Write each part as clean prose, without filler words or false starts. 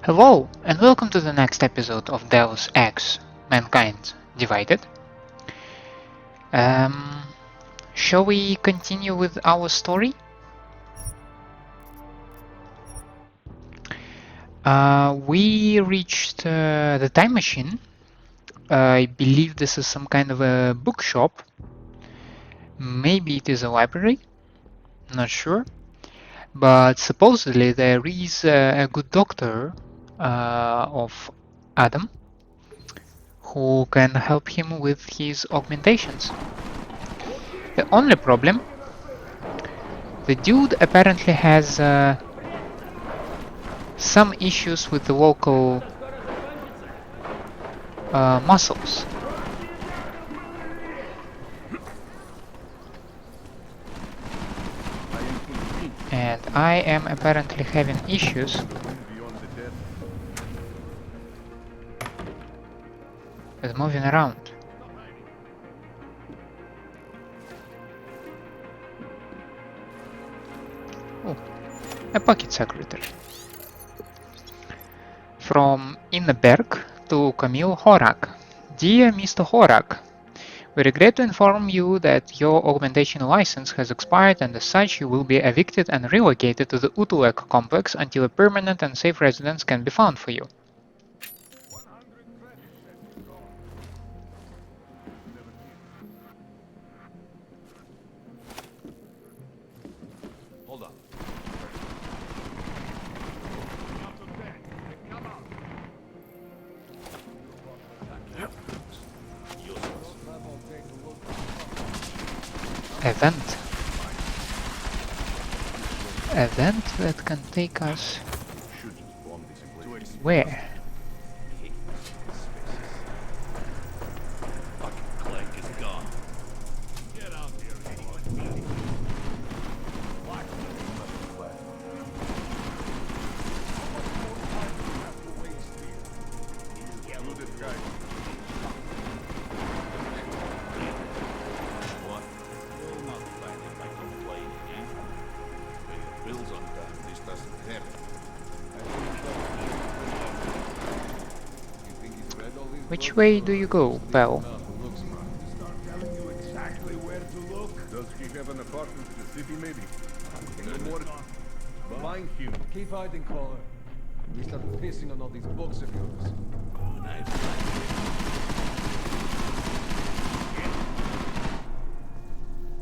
Hello, and welcome to the next episode of Deus Ex, Mankind Divided. Shall we continue with our story? We reached the time machine. I believe this is some kind of a bookshop. Maybe it is a library, not sure. But supposedly there is a good doctor of Adam who can help him with his augmentations. The only problem, the dude apparently has some issues with the local muscles. And I am apparently having issues with moving around. Oh, a pocket secretary. From Inneberg to Kamil Horak. Dear Mr. Horak, we regret to inform you that your augmentation license has expired, and as such you will be evicted and relocated to the Utulek complex until a permanent and safe residence can be found for you. Hold on. Event that can take us where? Which way do you go, pal? Does he have an apartment in the city, maybe? No more. Find him. Keep hiding, Koller. We start pissing on all these books of yours.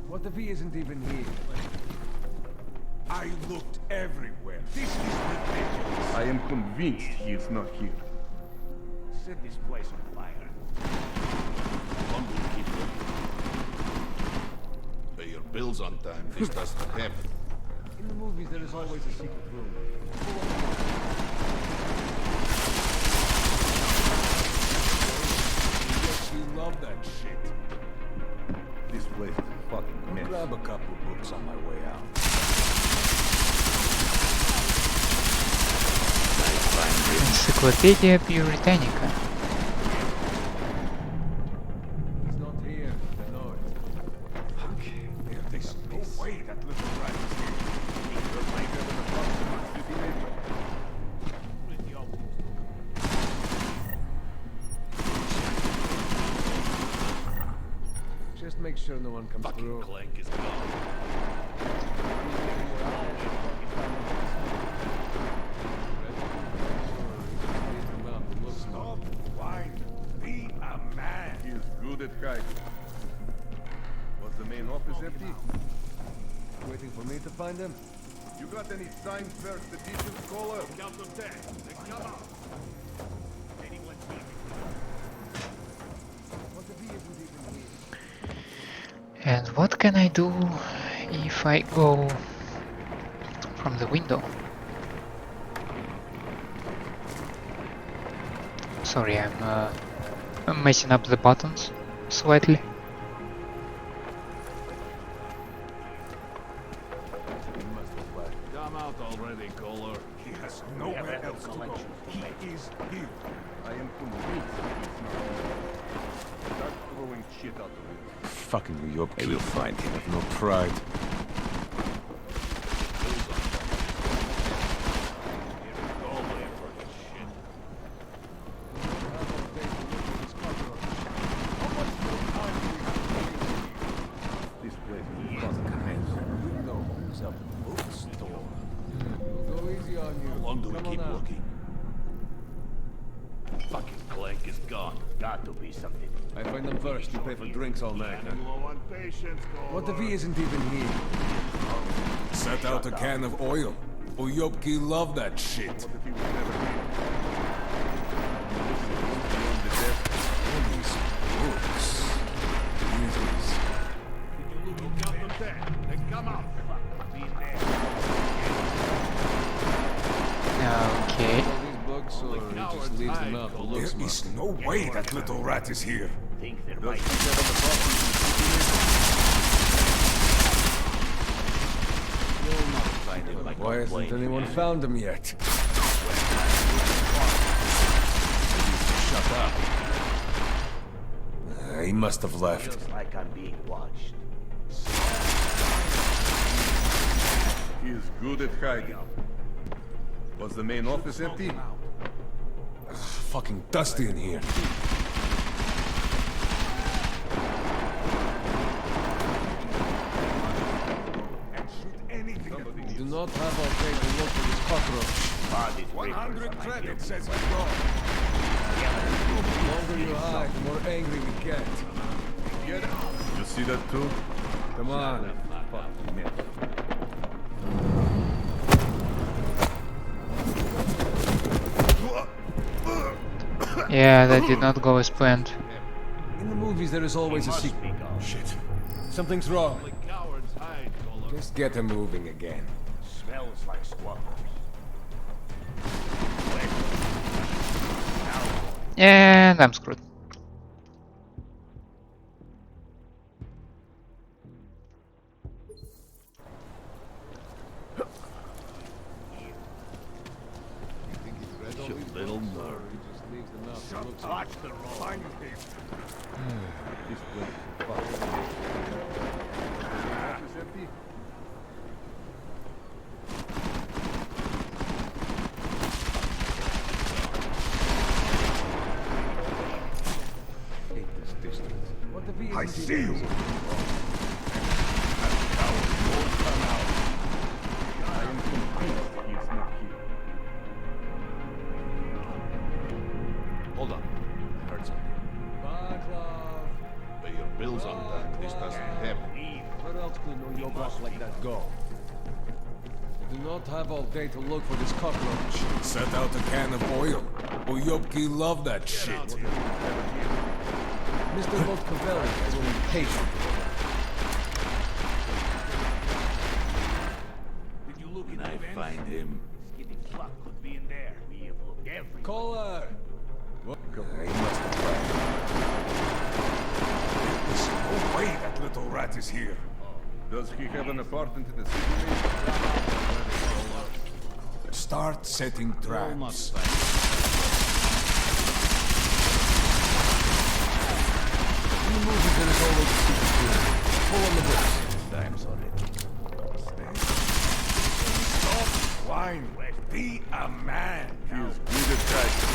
What if he isn't even here? I looked everywhere. This is ridiculous. I am convinced he is not here. Set this place on fire. One will keep looking. Pay your bills on time. This doesn't happen. In the movies, there is always a secret room. Yes, you love that shit. This place is a fucking mess. Grab a couple books on my way out. Encyclopedia Puritanica. He's not here. I know it. Fuck. There's no way that little rat is here. He might have an apartment in the city, maybe. Just make sure no one comes through. Clank is gone. Stop whining. Be a man. He is good at hiding. Was the main office empty? Waiting for me to find him? You got any signed first edition, Koller? Count of 10. Come on. What if he isn't even here? And what can I do if I go from the window? Sorry, I'm messing up the buttons slightly. Come out already, Koller. He has nowhere else to go. He is here. I am convinced he's not here. Start throwing shit out the window. Fucking New York, they will find him with no pride. long do we keep looking? Fucking Clank is gone. Got to be something. I find them first. You pay for drinks all night, huh? Low on patience, What if he isn't even here? Set out a can of oil. Uyopki love that shit. What if he was never here? All these books. Jesus. You got them there. Then come out. Okay. All these books, or he just leaves them out to look There smart? is no way that little rat is here. Think there Does might he be. get on the property? Find him by Why hasn't complaint. anyone found him yet? Shut up. He must have left. Feels like I'm being watched. He is good at hiding. Was the main office empty? Fucking dusty in here. And shoot anything at You me. do not have all day to look for this cockroach. Bodies 100 credits says he's The longer you hide, the more angry we get. Get out. You see that too? Come on. Yeah, that did not go as planned. In the movies, there is always a secret. Shit. Something's wrong. Cowards hide, Koller. Just get him moving again. Smells like squatters. And I'm screwed. You little nerd. Just leaves them out to look Watch the roll. Find him. Office empty? hate this district. What if he I isn't see even you. here? I am convinced he is not here. Hold on. I heard something. Vaclav! Pay your bills on time. This doesn't happen. Where else could no your boss like that go? I do not have all day to look for this cockroach. Set out a can of oil. Uyopki love that shit. Mr. Vaclav is only patient. Did you look in I find him? Skinny fuck could be in there. We have looked everywhere. Koller! He must have left. There is no way that little rat is here. Does he have an apartment in the city? Start setting traps. In the movies, there is always a secret here. Pull on the books. Time's already. Stop whine. Be a man. He is good at hiding.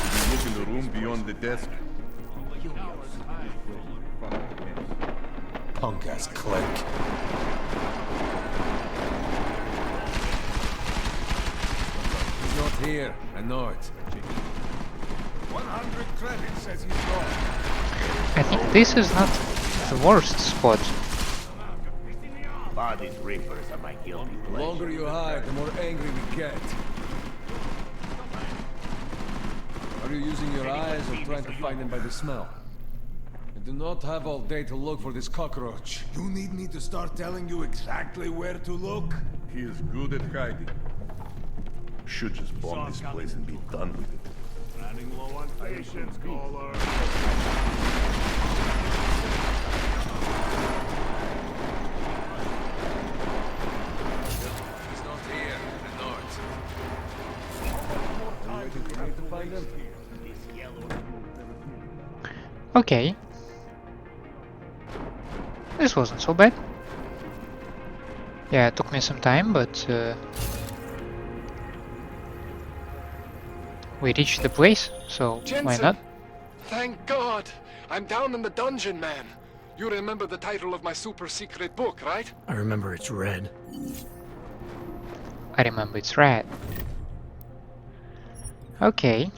Did you look in the room beyond the desk? Punk ass Clank. He's not here. I know it. 100 credits says he's gone. I think this is not the worst spot. Bodies reapers are my guilty The pleasure. longer you hide, the more angry we get. Are you using your eyes or trying to find them by the smell? I do not have all day to look for this cockroach. You need me to start telling you exactly where to look? He is good at hiding. Should just bomb this place and be done with it. Running low on patience, Koller. He's not here. I know it. Are you waiting for me to find him? Okay. This wasn't so bad. Yeah, it took me some time, but we reached the place, so why Jensen! not? Thank God! I'm down in the dungeon, man. You remember the title of my super secret book, right? I remember it's red. I remember it's red. Okay.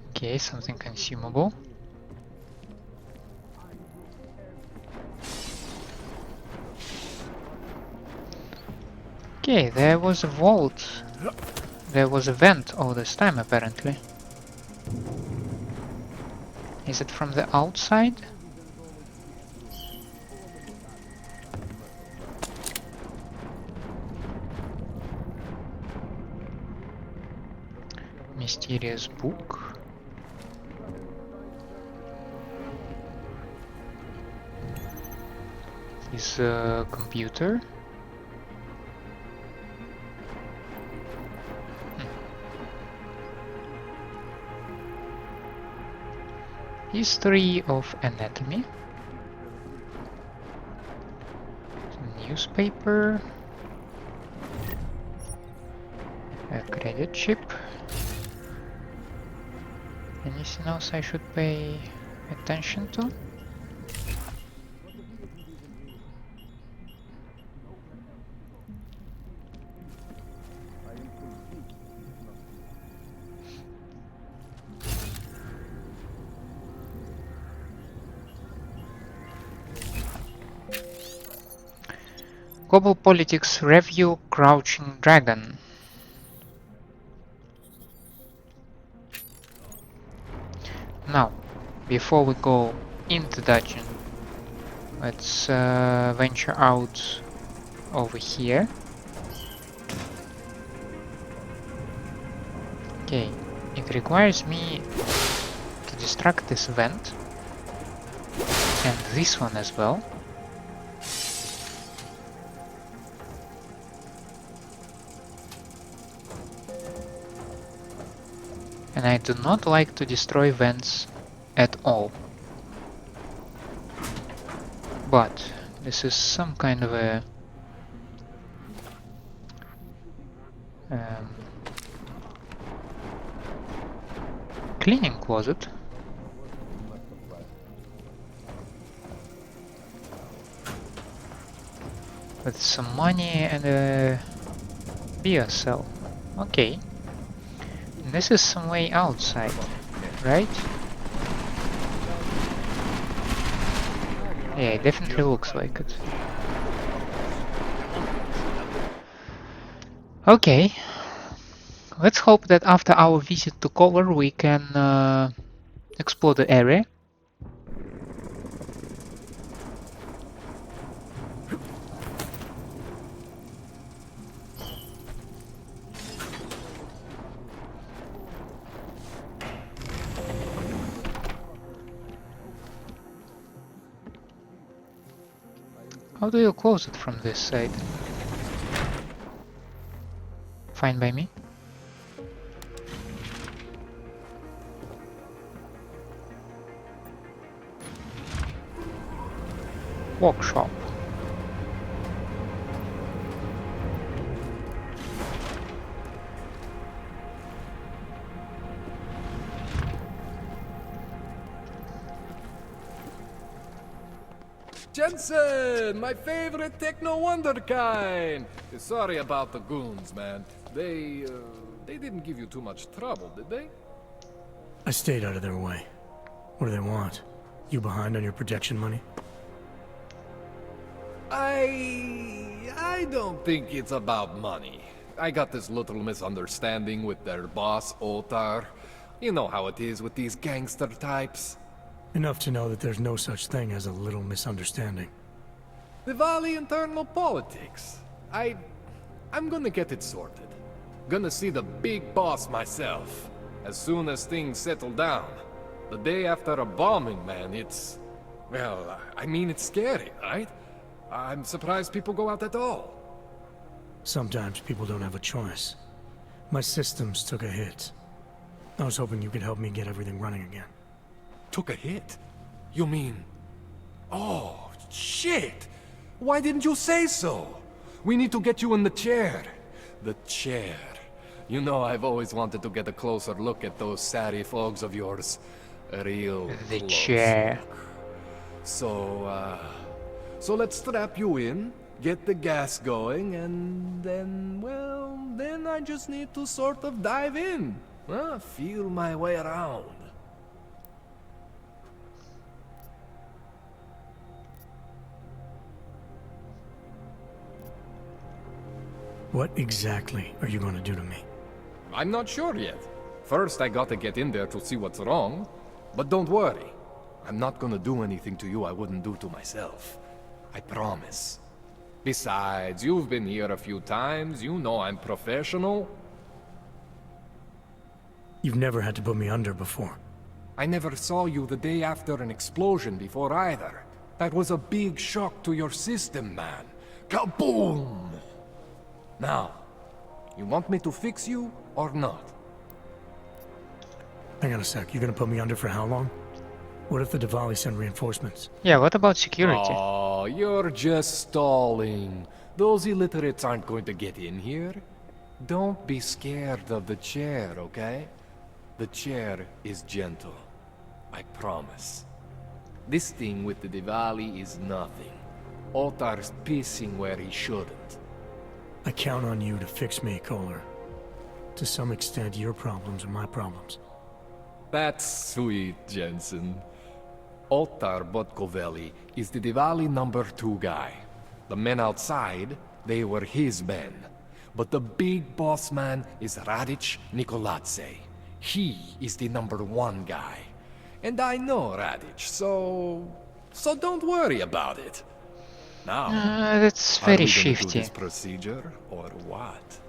Okay, something consumable. Okay, there was a vault. There was a vent all this time, apparently. Is it from the outside? Mysterious book. His computer. History of anatomy. Newspaper. A credit chip. Anything else I should pay attention to? Global Politics Review Crouching Dragon. Now, before we go into dungeon, let's venture out over here. Okay, it requires me to distract this vent and this one as well. And I do not like to destroy vents at all. But this is some kind of a cleaning closet. With some money and a beer cell. Okay. This is some way outside, right? Yeah, it definitely looks like it. Okay. Let's hope that after our visit to Koller we can explore the area. How do you close it from this side? Fine by me. Workshop. Jensen, my favorite techno wonderkind. Sorry about the goons, man. They didn't give you too much trouble, did they? I stayed out of their way. What do they want? You behind on your protection money? I don't think it's about money. I got this little misunderstanding with their boss, Otar. You know how it is with these gangster types. Enough to know that there's no such thing as a little misunderstanding. The Valley internal politics. I'm gonna get it sorted. Gonna see the big boss myself. As soon as things settle down. The day after a bombing, man, it's... Well, I mean, it's scary, right? I'm surprised people go out at all. Sometimes people don't have a choice. My systems took a hit. I was hoping you could help me get everything running again. Took a hit? You mean... Oh, shit! Why didn't you say so? We need to get you in the chair. The chair. You know I've always wanted to get a closer look at those Sarif Augs of yours. a real The close chair. look. So let's strap you in, get the gas going, and then, well, then I just need to sort of dive in. Feel my way around. What exactly are you going to do to me? I'm not sure yet. First, I gotta get in there to see what's wrong. But don't worry. I'm not gonna do anything to you I wouldn't do to myself. I promise. Besides, you've been here a few times. You know I'm professional. You've never had to put me under before. I never saw you the day after an explosion before either. That was a big shock to your system, man. Kaboom! Now, you want me to fix you or not? Hang on a sec, you're gonna put me under for how long? What if the Diwali send reinforcements? Yeah, what about security? Oh, you're just stalling. Those illiterates aren't going to get in here. Don't be scared of the chair, okay? The chair is gentle. I promise. This thing with the Diwali is nothing. Otar's pissing where he shouldn't. I count on you to fix me, Koller. To some extent, your problems are my problems. That's sweet, Jensen. Otar Botkovelli is the Diwali #2 guy. The men outside, they were his men. But the big boss man is Radic Nikoladze. He is the #1 guy. And I know Radic, so don't worry about it. Now, That's are very we gonna do shifty. this procedure or what?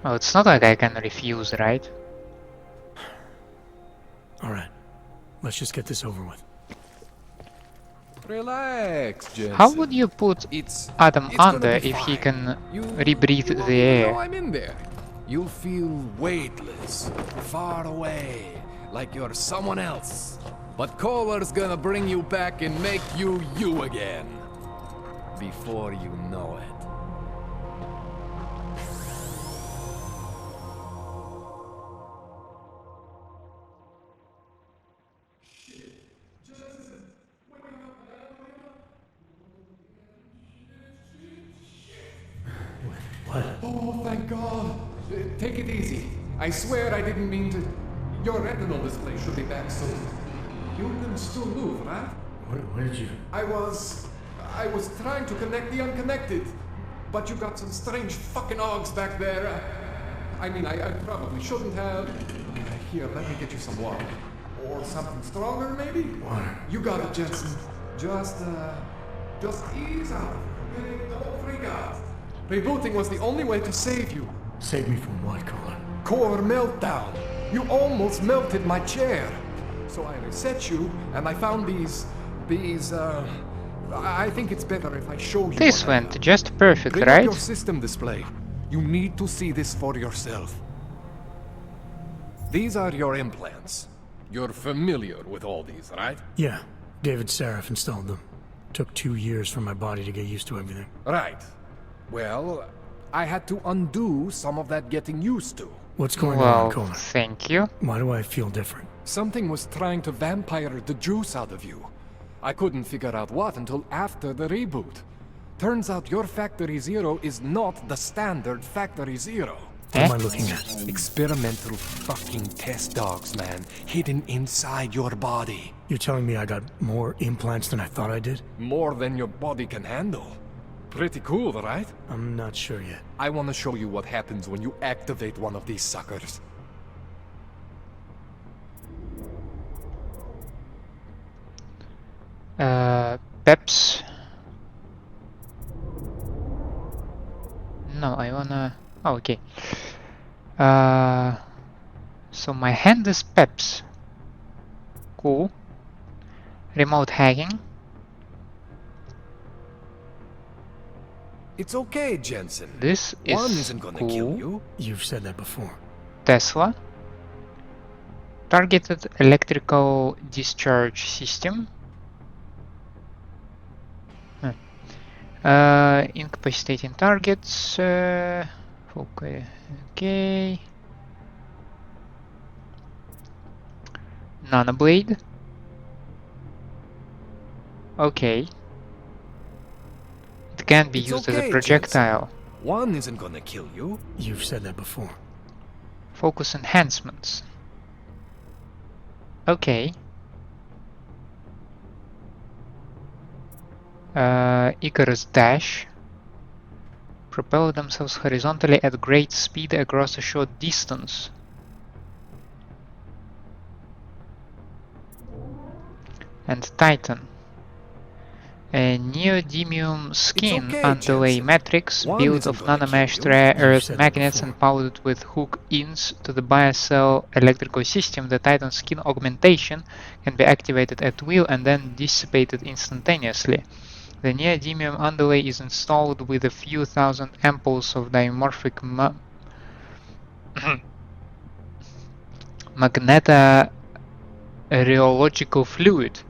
Oh, it's not like I can refuse, right? Alright, let's just get this over with. Relax, Jensen. How would you put It's Adam it's gonna under be if he fine. can You rebreathe won't the even air? know I'm in there. You'll feel weightless, far away, like you're someone else. But Koller's gonna bring you back and make you you again. Before you know it. What? Oh, thank God. Take it easy. I swear I didn't mean to. Your retinal display should be back soon. You can still move, right? Where did you... I was trying to connect the unconnected. But you got some strange fucking Augs back there. I mean, I probably shouldn't have. Here, let me get you some water. Or something stronger, maybe? Water. You got it, Jensen. Just ease out. Okay? Don't freak out. Rebooting was the only way to save you. Save me from what, Koller? Core meltdown. You almost melted my chair. So I reset you, and I found these. I think it's better if I show you. This what I went just perfect, Bring up right? your system display. You need to see this for yourself. These are your implants. You're familiar with all these, right? Yeah, David Seraph installed them. Took 2 years for my body to get used to everything. Right. Well, I had to undo some of that getting used to. What's going Well, on, Koller? thank you. Why do I feel different? Something was trying to vampire the juice out of you. I couldn't figure out what until after the reboot. Turns out your Factory Zero is not the standard Factory Zero. What am I looking at? Experimental fucking test dogs, man. Hidden inside your body. You're telling me I got more implants than I thought I did? More than your body can handle. Pretty cool, right? I'm not sure yet. I want to show you what happens when you activate one of these suckers. Peps. No, I wanna... Oh, okay. So my hand is Peps. Cool. Remote hacking. It's okay, Jensen. This One is isn't gonna cool. kill you. You've said that before. Tesla. Targeted electrical discharge system. Incapacitating targets. Okay. Nanoblade. Okay. It can be It's used as a okay, projectile. Jensen. One isn't gonna kill you. You've said that before. Focus enhancements. Okay. Icarus Dash. Propel themselves horizontally at great speed across a short distance. And Titan. A neodymium skin okay, underlay Jensen. matrix One built isn't of gonna nanomeshed kill you. rare You've earth said that magnets before. and powered with hook-ins to the biocell electrical system. The Titan skin augmentation can be activated at will and then dissipated instantaneously. The neodymium underlay is installed with a few thousand ampoules of dimorphic magneta-rheological fluid.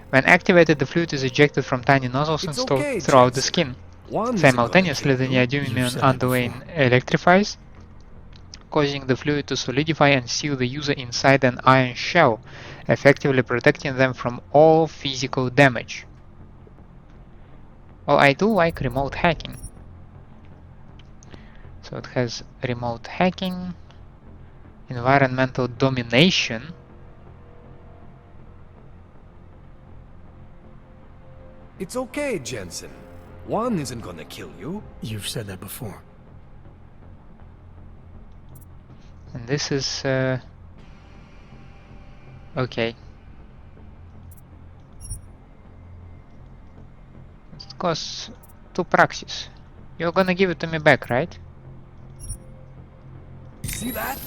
When activated, the fluid is ejected from tiny nozzles It's installed okay, throughout the Jensen. skin. One isn't gonna Simultaneously, kill the you. You've neodymium said that underlay before. electrifies, causing the fluid to solidify and seal the user inside an iron shell, effectively protecting them from all physical damage. Well, I do like remote hacking. So it has remote hacking, environmental domination. It's okay, Jensen. One isn't gonna kill you. You've said that before. And this is okay. It costs 2 praxis. You're gonna give it to me back, right? See that?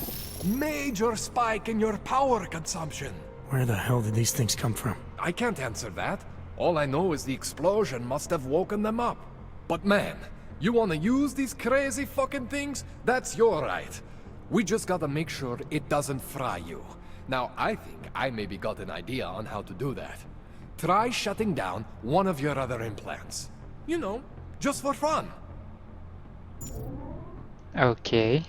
Major spike in your power consumption. Where the hell did these things come from? I can't answer that. All I know is the explosion must have woken them up. But man, you wanna use these crazy fucking things? That's your right. We just gotta make sure it doesn't fry you. Now, I think I maybe got an idea on how to do that. Try shutting down one of your other implants. You know, just for fun. Okay.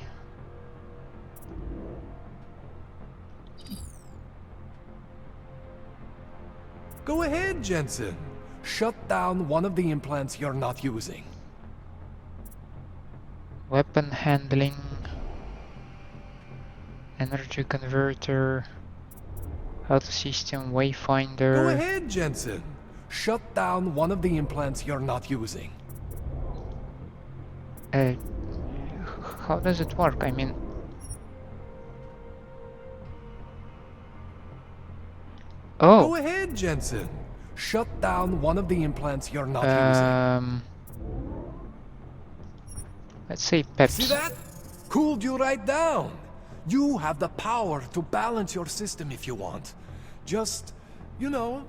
Go ahead, Jensen. Shut down one of the implants you're not using. Weapon handling, energy converter, health system, Go wayfinder. ahead, Jensen. Shut down one of the implants you're not using. How does it work? I mean, Go oh, ahead, Jensen. Shut down one of the implants you're not using. let's say peps. See that? Cooled you right down. You have the power to balance your system if you want. Just, you know,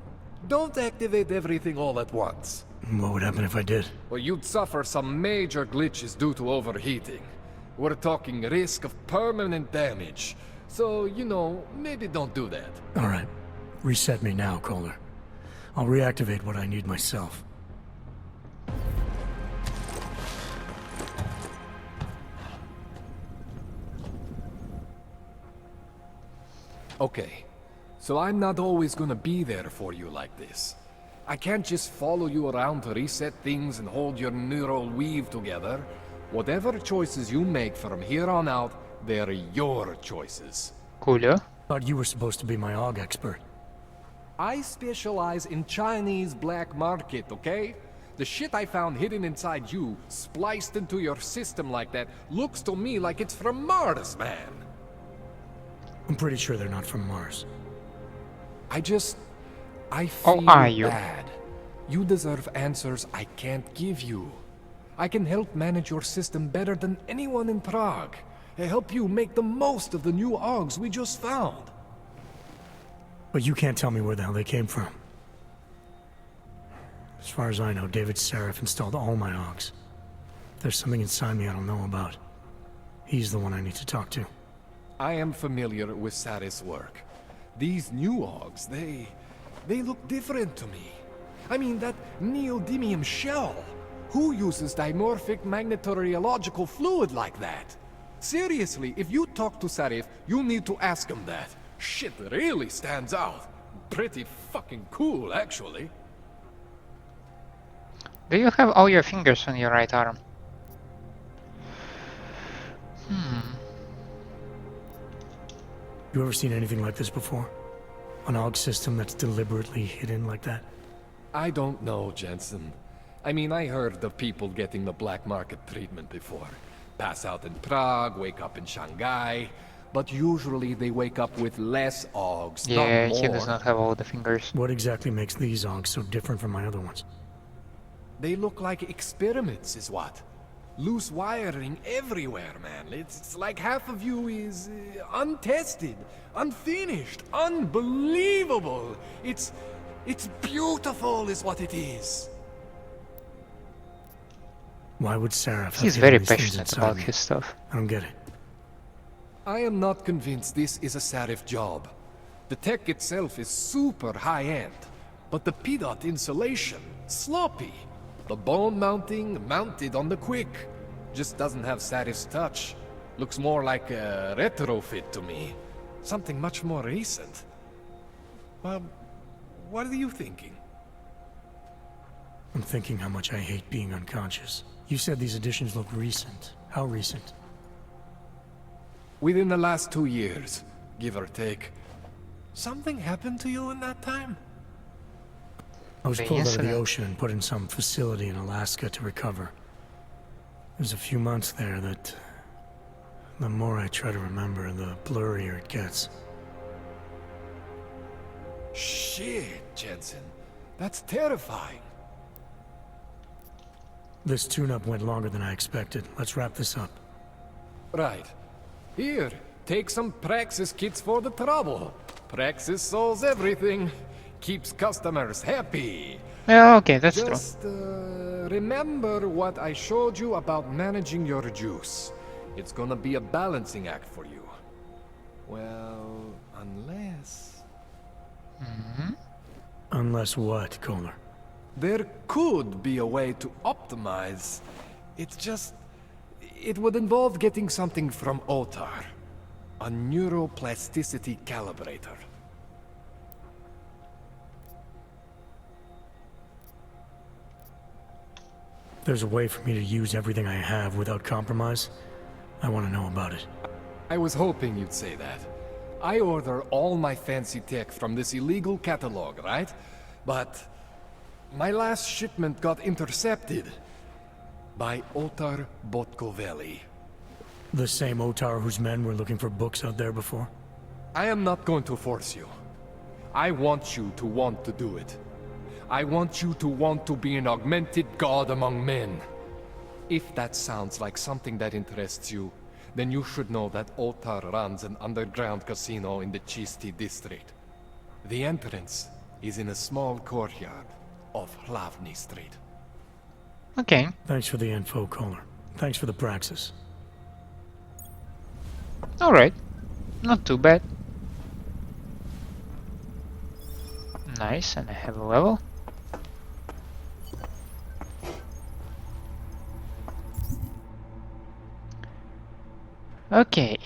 don't activate everything all at once. What would happen if I did? Well, you'd suffer some major glitches due to overheating. We're talking risk of permanent damage. So, you know, maybe don't do that. Alright. Reset me now, Koller. I'll reactivate what I need myself. Okay, so I'm not always gonna be there for you like this. I can't just follow you around to reset things and hold your neural weave together. Whatever choices you make from here on out, they're your choices. Koler. Thought you were supposed to be my Aug expert. I specialize in Chinese black market, okay? The shit I found hidden inside you, spliced into your system like that, looks to me like it's from Mars, man. I'm pretty sure they're not from Mars. I Oh, feel are you? bad. You deserve answers I can't give you. I can help manage your system better than anyone in Prague. I help you make the most of the new Augs we just found. But you can't tell me where the hell they came from. As far as I know, David Seraph installed all my Augs. There's something inside me I don't know about. He's the one I need to talk to. I am familiar with Sarif's work. These new Augs, they look different to me. I mean, that neodymium shell. Who uses dimorphic magnetorheological fluid like that? Seriously, if you talk to Sarif, you need to ask him that. shit really stands out. Pretty fucking cool, actually. Do you have all your fingers on your right arm? You ever seen anything like this before? An Augs system that's deliberately hidden like that? I don't know, Jensen. I mean, I heard of people getting the black market treatment before. Pass out in Prague, wake up in Shanghai, but usually they wake up with less Augs, Yeah, not more. he does not have all the fingers. What exactly makes these Augs so different from my other ones? They look like experiments, is what. Loose wiring everywhere, man. It's like half of you is untested, unfinished, unbelievable. It's beautiful, is what it is. Why would Seraph have He's hidden very these things passionate inside about me? his stuff. I don't get it. I am not convinced this is a Sarif job. The tech itself is super high-end, but the PDOT insulation, sloppy. The bone mounting, mounted on the quick. Just doesn't have Sarif's touch. Looks more like a retrofit to me. Something much more recent. Well, what are you thinking? I'm thinking how much I hate being unconscious. You said these additions look recent. How recent? Within the last 2 years, give or take. Something happened to you in that time? I was The pulled out of incident. the ocean and put in some facility in Alaska to recover. There's a few months there that... the more I try to remember, the blurrier it gets. Shit, Jensen. That's terrifying. This tune-up went longer than I expected. Let's wrap this up. Right. Here, take some Praxis kits for the trouble. Praxis solves everything. Keeps customers happy. Yeah, okay, that's true. Just remember what I showed you about managing your juice. It's gonna be a balancing act for you. Well, unless... Unless what, Koller? There could be a way to optimize. It's just... it would involve getting something from Otar. A neuroplasticity calibrator. There's a way for me to use everything I have without compromise? I want to know about it. I was hoping you'd say that. I order all my fancy tech from this illegal catalog, right? But my last shipment got intercepted by Otar Botkoveli. The same Otar whose men were looking for books out there before? I am not going to force you. I want you to want to do it. I want you to want to be an augmented god among men. If that sounds like something that interests you, then you should know that Otar runs an underground casino in the Chisti district. The entrance is in a small courtyard off Hlavny Street. Okay, Thanks for the info, Koller. Thanks for the praxis. alright. Not too bad. Nice, and I have a level. Okay.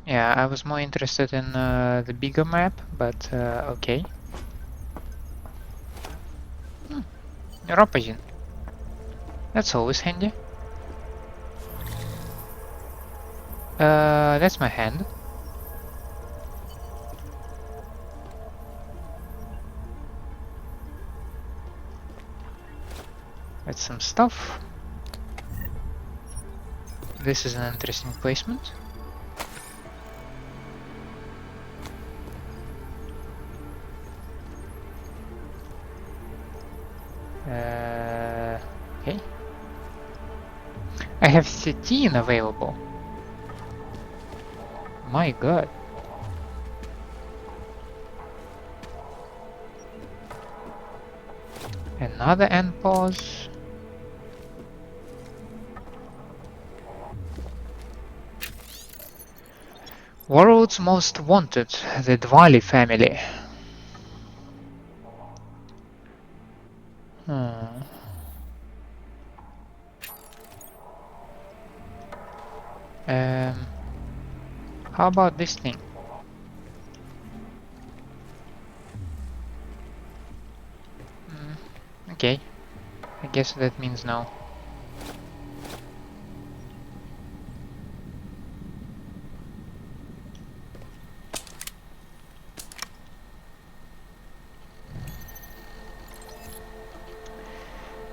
Yeah, I was more interested in the bigger map, but okay. Ropazin. That's always handy. That's my hand. That's some stuff. This is an interesting placement. Okay. I have 13 available. My god. Another end pause. World's Most Wanted, the Dvali family. How about this thing? Okay, I guess that means no.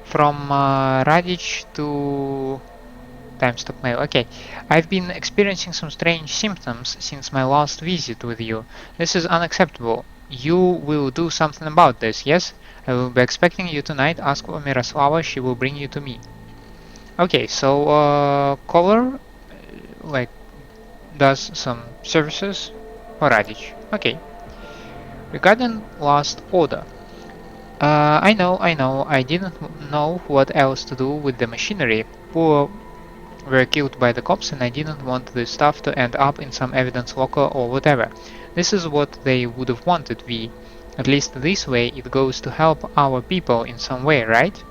From Radic to Timestop mail. Okay, I've been experiencing some strange symptoms since my last visit with you. This is unacceptable. You will do something about this, yes? I will be expecting you tonight. Ask for Miroslava, she will bring you to me. Okay, so Koller like does some services for Radic. Okay. Regarding last order. I know, I didn't know what else to do with the machinery. Poor were killed by the cops and I didn't want the stuff to end up in some evidence locker or whatever. This is what they would have wanted, V. At least this way it goes to help our people in some way, right?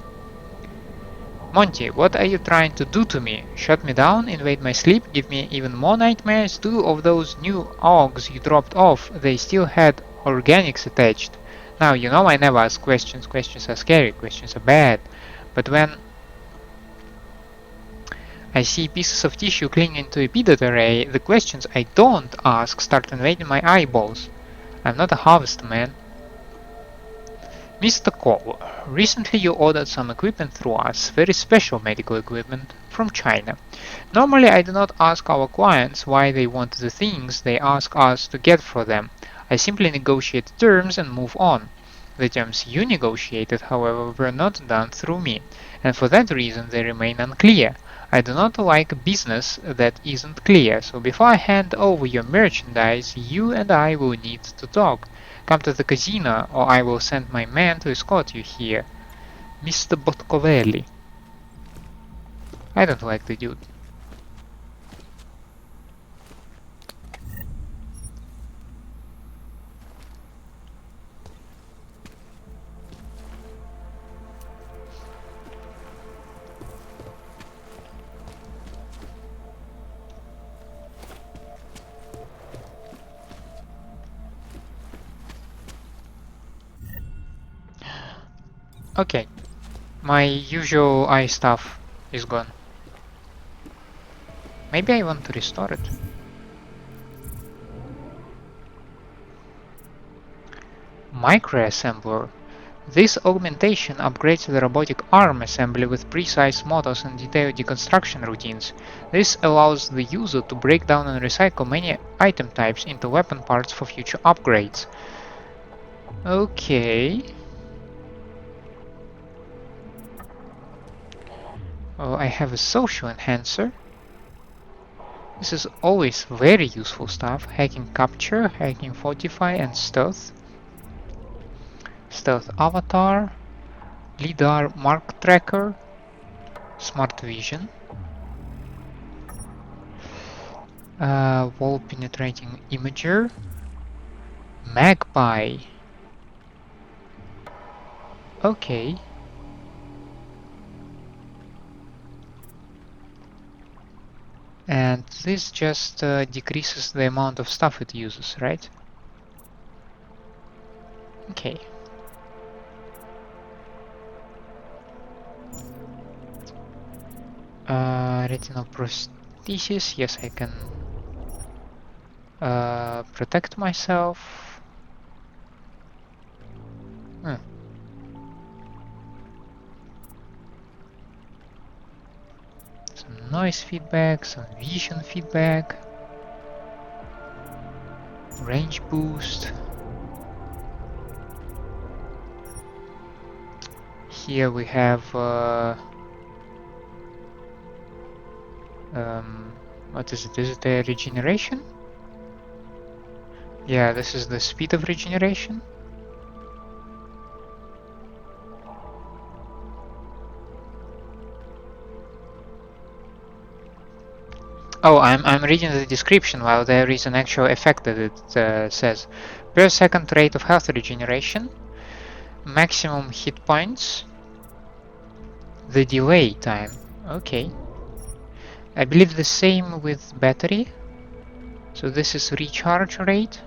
Monty, what are you trying to do to me? Shut me down, invade my sleep, give me even more nightmares? 2 of those new Augs you dropped off, they still had organics attached. Now, you know I never ask questions. Questions are scary, questions are bad. But when I see pieces of tissue clinging to a peanut array, the questions I don't ask start invading my eyeballs. I'm not a harvester, man. Mr. Koller, recently you ordered some equipment through us, very special medical equipment, from China. Normally I do not ask our clients why they want the things they ask us to get for them. I simply negotiate terms and move on. The terms you negotiated, however, were not done through me, and for that reason they remain unclear. I do not like business that isn't clear, so before I hand over your merchandise, you and I will need to talk. Come to the casino, or I will send my man to escort you here. Mr. Botkovelli. I don't like the dude. Okay, my usual eye stuff is gone. Maybe I want to restore it. Microassembler. This augmentation upgrades the robotic arm assembly with precise motors and detailed deconstruction routines. This allows the user to break down and recycle many item types into weapon parts for future upgrades. Okay. Oh, I have a social enhancer. This is always very useful stuff. Hacking capture, hacking fortify, and stealth. Stealth avatar, lidar mark tracker, smart vision, wall penetrating imager, magpie. Okay. And this just decreases the amount of stuff it uses, right? Okay. Retinal prosthesis, yes, I can protect myself. Some noise feedback, some vision feedback, range boost. Here we have what is it? Is it a regeneration? Yeah, this is the speed of regeneration. Oh, I'm reading the description while there is an actual effect that it says. Per second rate of health regeneration, maximum hit points, the delay time. Okay. I believe the same with battery. So this is recharge rate.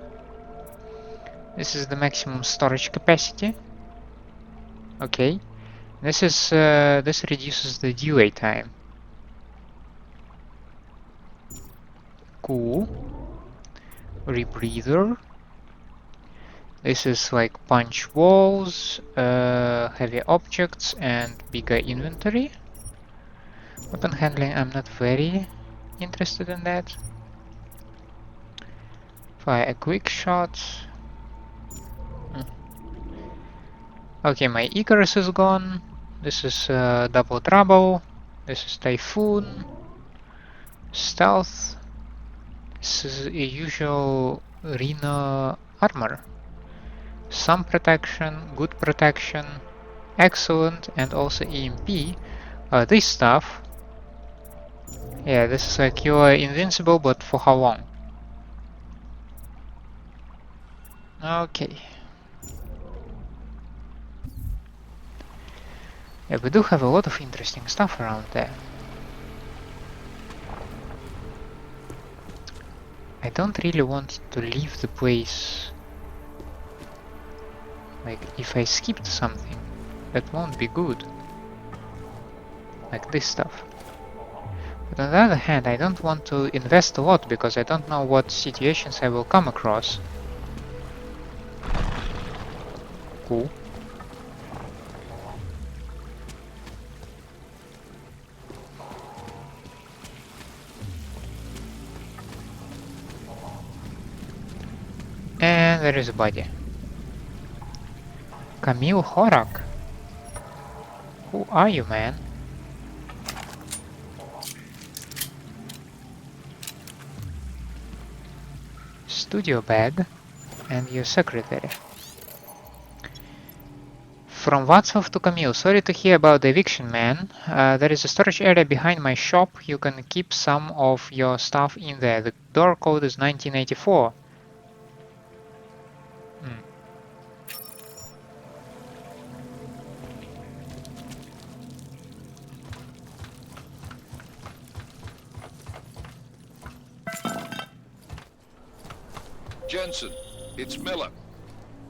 This is the maximum storage capacity. Okay. This is this reduces the delay time. Cool. Rebreather. This is like punch walls, heavy objects, and bigger inventory. Weapon handling, I'm not very interested in that. Fire a quick shot. Okay, my Icarus is gone. This is double trouble. This is Typhoon. Stealth. This is a usual Rhino armor. Some protection, good protection, excellent, and also EMP. This stuff. Yeah, this is like you are invincible, but for how long? Okay. Yeah, we do have a lot of interesting stuff around there. I don't really want to leave the place. Like, if I skipped something, that won't be good. Like this stuff. But on the other hand, I don't want to invest a lot because I don't know what situations I will come across. Cool. And there is a body. Kamil Horak. Who are you, man? Studio bag and your secretary. From Vaclav to Kamil, sorry to hear about the eviction, man. There is a storage area behind my shop. You can keep some of your stuff in there. The door code is 1984. Jensen, it's Miller.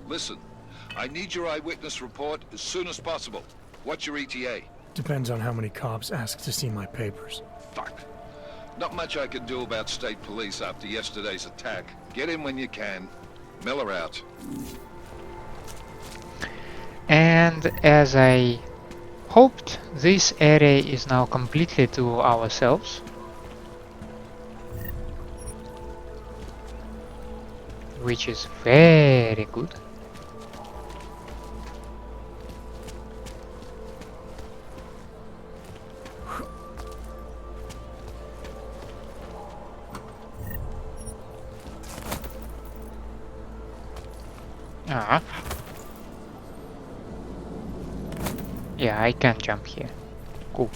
Listen, I need your eyewitness report as soon as possible. What's your ETA? Depends on how many cops ask to see my papers. Fuck. Not much I can do about state police after yesterday's attack. Get in when you can. Miller out. And as I hoped, this area is now completely to ourselves. Which is very good. Ah. Yeah, I can jump here. Cool.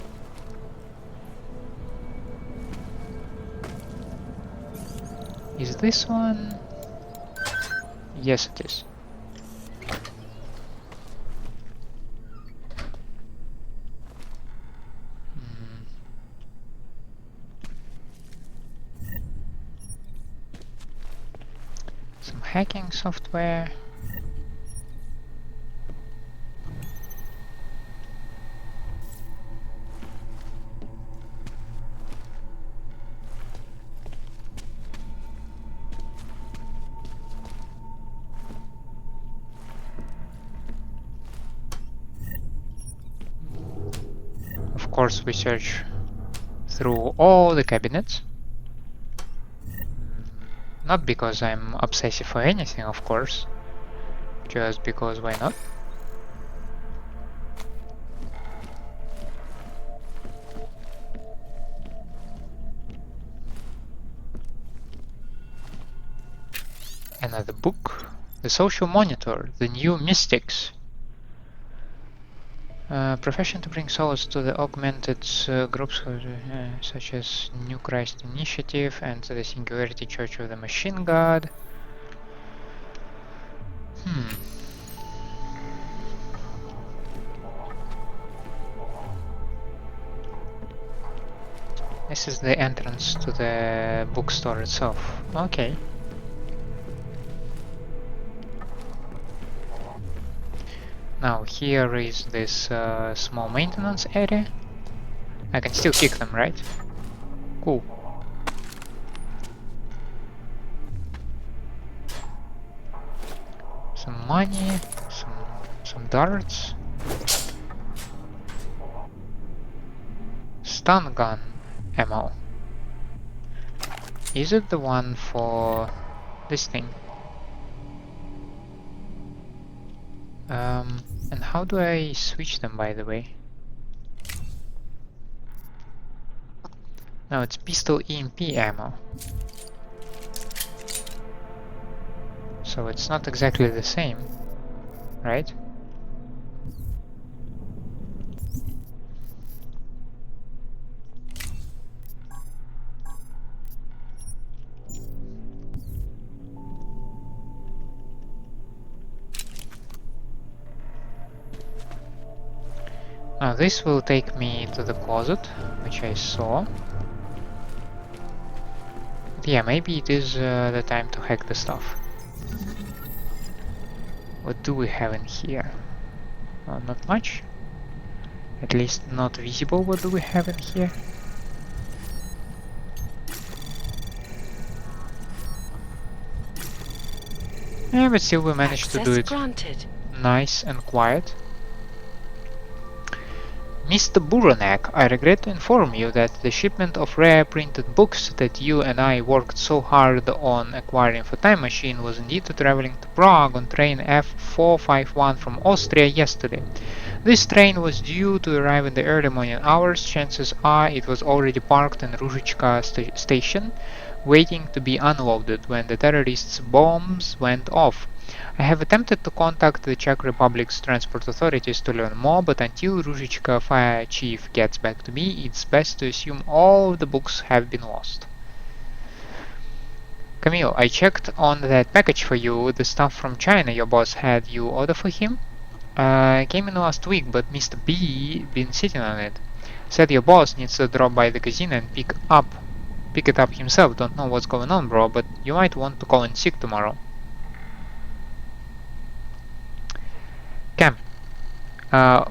Is this one? Yes, it is. Some hacking software. Of course, we search through all the cabinets. Not because I'm obsessive or anything, of course. Just because why not? Another book. The Social Monitor, The New Mystics. Profession to bring solace to the augmented groups such as New Christ Initiative and the Singularity Church of the Machine God. This is the entrance to the bookstore itself. Okay. Now here is this small maintenance area. I can still kick them, right? Cool. Some money, some darts. Stun gun ammo. Is it the one for this thing? And how do I switch them, by the way? No, it's pistol EMP ammo. So it's not exactly the same, right? Now this will take me to the closet, which I saw. But yeah, maybe it is the time to hack the stuff. What do we have in here? Not much. At least not visible. What do we have in here? Yeah, but still we managed to do it nice and quiet. Mr. Buranek, I regret to inform you that the shipment of rare printed books that you and I worked so hard on acquiring for Time Machine was indeed traveling to Prague on train F451 from Austria yesterday. This train was due to arrive in the early morning hours. Chances are it was already parked in Ruzhicka station, waiting to be unloaded when the terrorists' bombs went off. I have attempted to contact the Czech Republic's transport authorities to learn more, but until Ruzhicka fire chief gets back to me, it's best to assume all of the books have been lost. Kamil, I checked on that package for you, the stuff from China your boss had you order for him. Came in last week, but Mr. B been sitting on it. Said your boss needs to drop by the casino and pick it up himself. Don't know what's going on, bro, but you might want to call in sick tomorrow. Cam,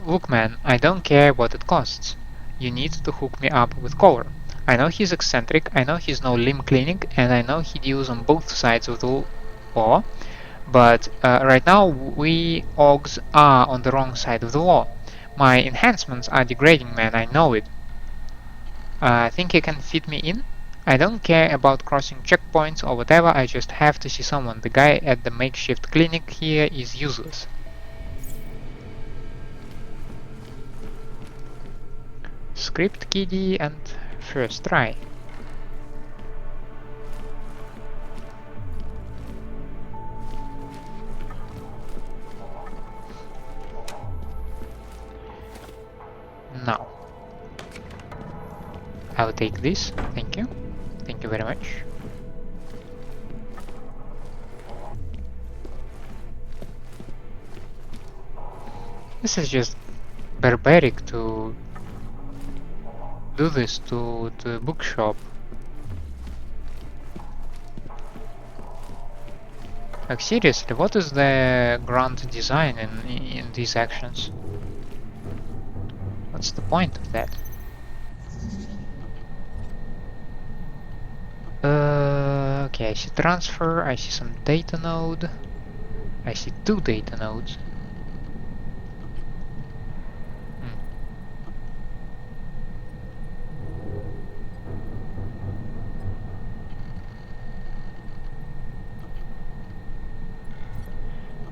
look man, I don't care what it costs. You need to hook me up with Koller. I know he's eccentric, I know he's no limb clinic, and I know he deals on both sides of the law, but right now we Augs are on the wrong side of the law. My enhancements are degrading, man, I know it. Think you can fit me in? I don't care about crossing checkpoints or whatever, I just have to see someone. The guy at the makeshift clinic here is useless. Script kiddie and first try. Now I'll take this, thank you very much. This is just barbaric to do this to the bookshop. Like seriously, what is the grand design in these actions? What's the point of that? Okay, I see transfer, I see some data node, I see 2 data nodes.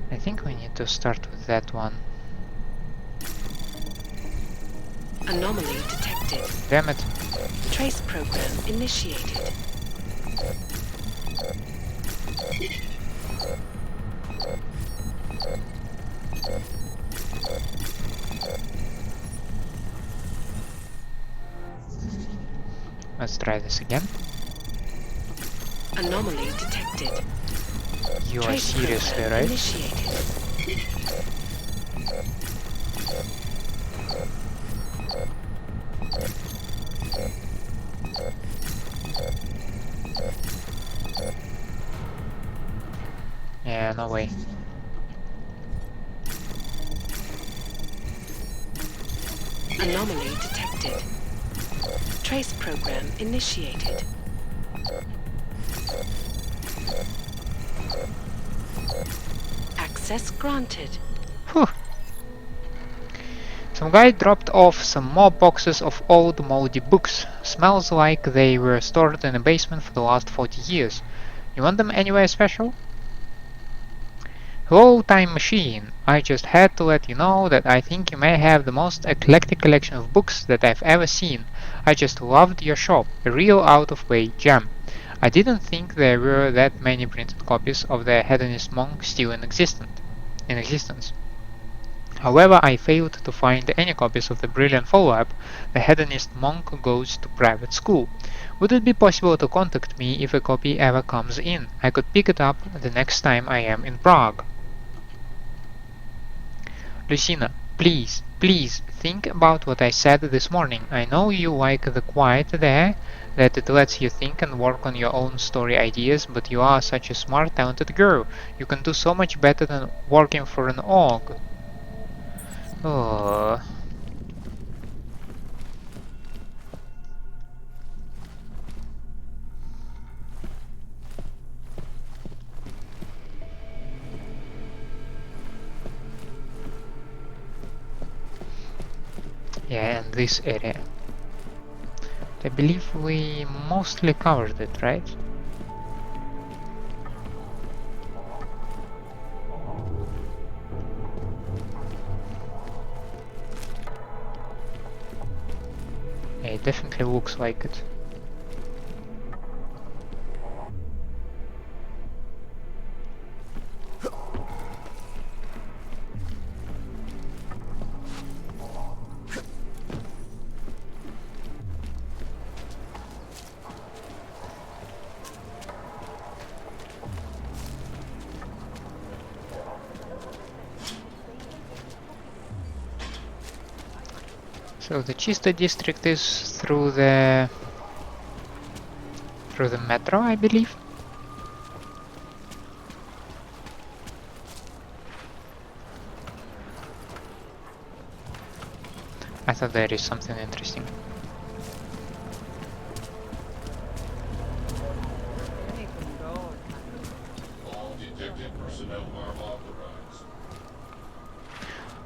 I think we need to start with that one. Anomaly detected. Damn it. Trace program initiated. Let's try this again. Anomaly detected. You are Trace seriously, program right? initiated. no way. Anomaly detected. Trace program initiated. Access granted. Whew. Some guy dropped off some more boxes of old moldy books. Smells like they were stored in a basement for the last 40 years. You want them anywhere special? Hello, Time Machine. I just had to let you know that I think you may have the most eclectic collection of books that I've ever seen. I just loved your shop. A real out-of-way gem. I didn't think there were that many printed copies of the Hedonist Monk still in existence. However, I failed to find any copies of the brilliant follow-up, The Hedonist Monk Goes to Private School. Would it be possible to contact me if a copy ever comes in? I could pick it up the next time I am in Prague. Lucina, please, please, think about what I said this morning. I know you like the quiet there, that it lets you think and work on your own story ideas, but you are such a smart, talented girl. You can do so much better than working for an Aug. Oh. Yeah, and this area. I believe we mostly covered it, right? Yeah, it definitely looks like it. So the Chista district is through the metro, I believe. I thought there is something interesting.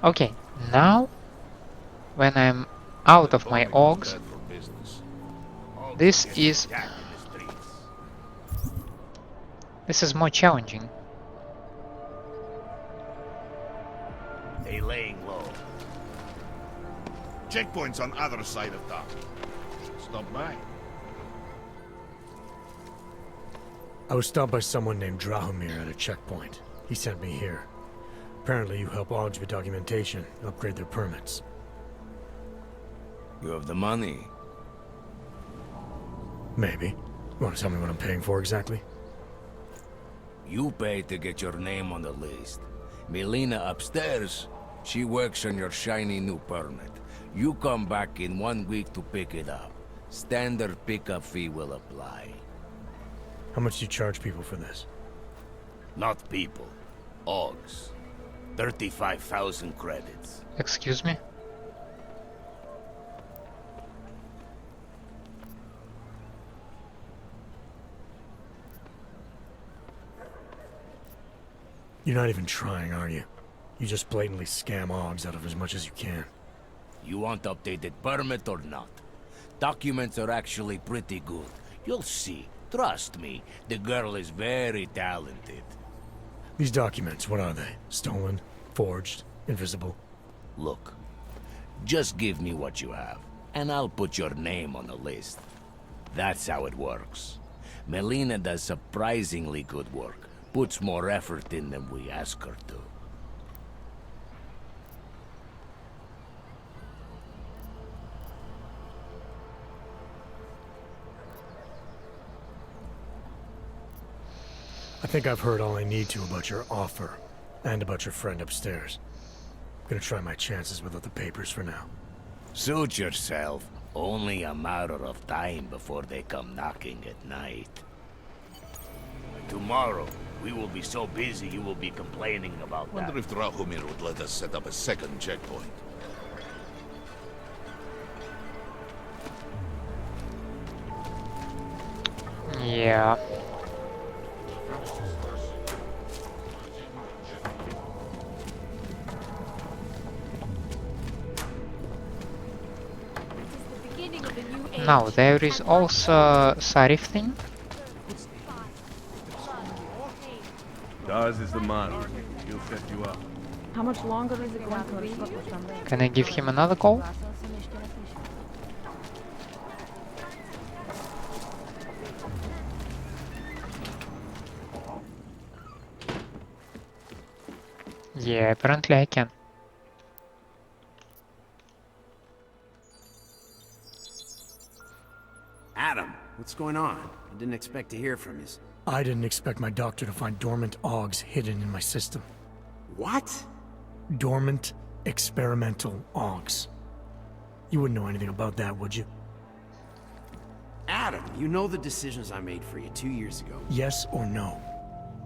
Okay, now when I'm out of my Augs, this is more challenging. They laying low. Checkpoints on other side of town. Stop by. I was stopped by someone named Drahomir at a checkpoint. He sent me here. Apparently you help Augs with documentation, upgrade their permits. You have the money. Maybe. You want to tell me what I'm paying for exactly? You pay to get your name on the list. Melina upstairs, she works on your shiny new permit. You come back in 1 week to pick it up. Standard pickup fee will apply. How much do you charge people for this? Not people. Augs. 35,000 credits. Excuse me? You're not even trying, are you? You just blatantly scam Augs out of as much as you can. You want updated permit or not? Documents are actually pretty good. You'll see. Trust me, the girl is very talented. These documents, what are they? Stolen? Forged? Invisible? Look, just give me what you have, and I'll put your name on the list. That's how it works. Melina does surprisingly good work. Puts more effort in than we ask her to. I think I've heard all I need to about your offer, and about your friend upstairs. I'm gonna try my chances without the papers for now. Suit yourself. Only a matter of time before they come knocking at night. Tomorrow, We will be so busy you will be complaining about that. Wonder if Drahomir would let us set up a second checkpoint. Yeah. Now there is also Sarif thing. Daz is the man. He'll set you up. How much longer is it going to be? Can I give him another call? Yeah, apparently I can. Adam, what's going on? I didn't expect to hear from you. I didn't expect my doctor to find dormant Augs hidden in my system. What? Dormant experimental Augs. You wouldn't know anything about that, would you? Adam, you know the decisions I made for you 2 years ago. Yes or no?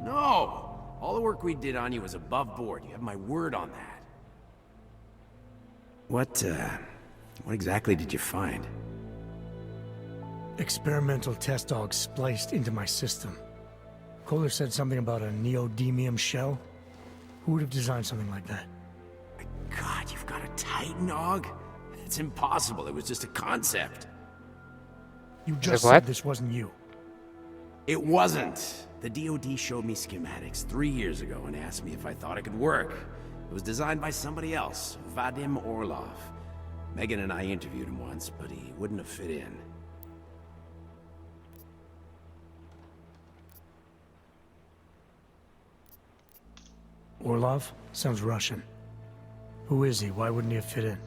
No! All the work we did on you was above board. You have my word on that. What exactly did you find? Experimental test Augs spliced into my system. Koller said something about a neodymium shell. Who would have designed something like that? My God, you've got a Titan Aug? It's impossible. It was just a concept. You just said this wasn't you. It wasn't. The DoD showed me schematics 3 years ago and asked me if I thought it could work. It was designed by somebody else, Vadim Orlov. Megan and I interviewed him once, but he wouldn't have fit in. Orlov? Sounds Russian. Who is he? Why wouldn't he have fit in?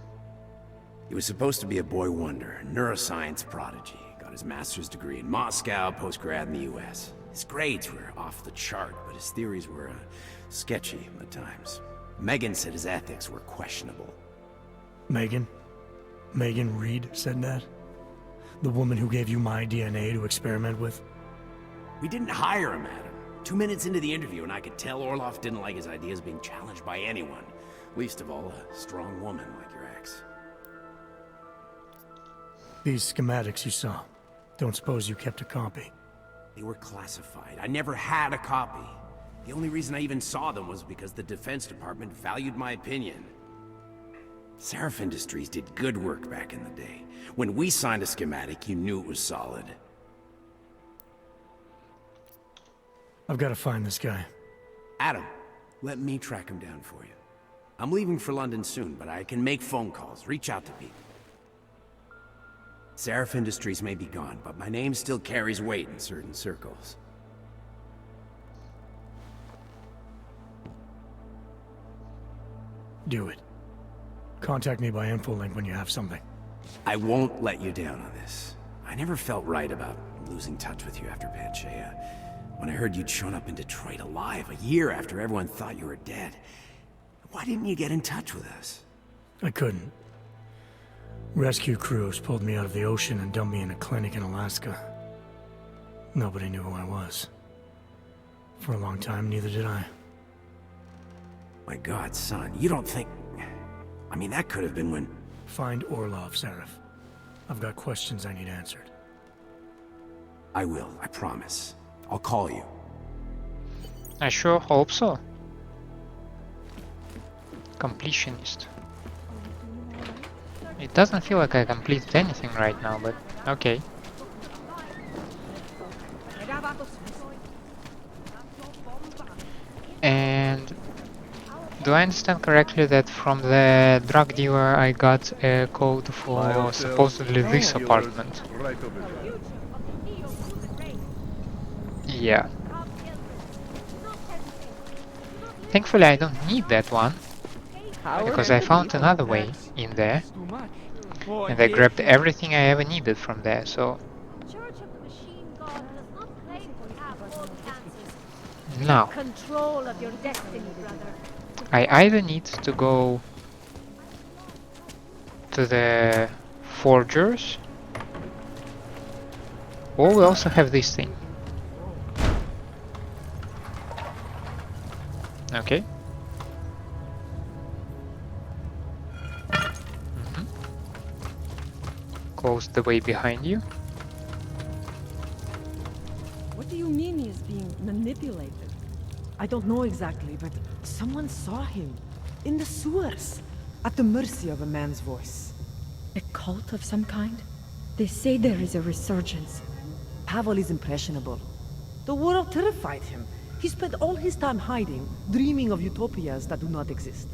He was supposed to be a boy wonder, a neuroscience prodigy. Got his master's degree in Moscow, post-grad in the US. His grades were off the chart, but his theories were sketchy at times. Megan said his ethics were questionable. Megan? Megan Reed said that? The woman who gave you my DNA to experiment with? We didn't hire him, Adam. 2 minutes into the interview, and I could tell Orlov didn't like his ideas being challenged by anyone. Least of all, a strong woman like your ex. These schematics you saw. Don't suppose you kept a copy? They were classified. I never had a copy. The only reason I even saw them was because the Defense Department valued my opinion. Seraph Industries did good work back in the day. When we signed a schematic, you knew it was solid. I've got to find this guy. Adam, let me track him down for you. I'm leaving for London soon, but I can make phone calls, reach out to people. Seraph Industries may be gone, but my name still carries weight in certain circles. Do it. Contact me by infolink when you have something. I won't let you down on this. I never felt right about losing touch with you after Panchaea. When I heard you'd shown up in Detroit alive, a year after everyone thought you were dead. Why didn't you get in touch with us? I couldn't. Rescue crews pulled me out of the ocean and dumped me in a clinic in Alaska. Nobody knew who I was. For a long time, neither did I. My God, son, you don't think... I mean, that could have been when... Find Orlov, Seraph. I've got questions I need answered. I will, I promise. I'll call you. I sure hope so. Completionist. It doesn't feel like I completed anything right now, but okay. And do I understand correctly that from the drug dealer I got a code for supposedly this apartment? Right over there. Yeah. Thankfully I don't need that one, because I found another way in there, and I grabbed everything I ever needed from there, so... Now, I either need to go to the forgers, or we also have this thing. Okay. Close the way behind you. What do you mean he is being manipulated? I don't know exactly, but someone saw him. In the sewers. At the mercy of a man's voice. A cult of some kind? They say there is a resurgence. Pavel is impressionable. The world terrified him. He spent all his time hiding, dreaming of utopias that do not exist.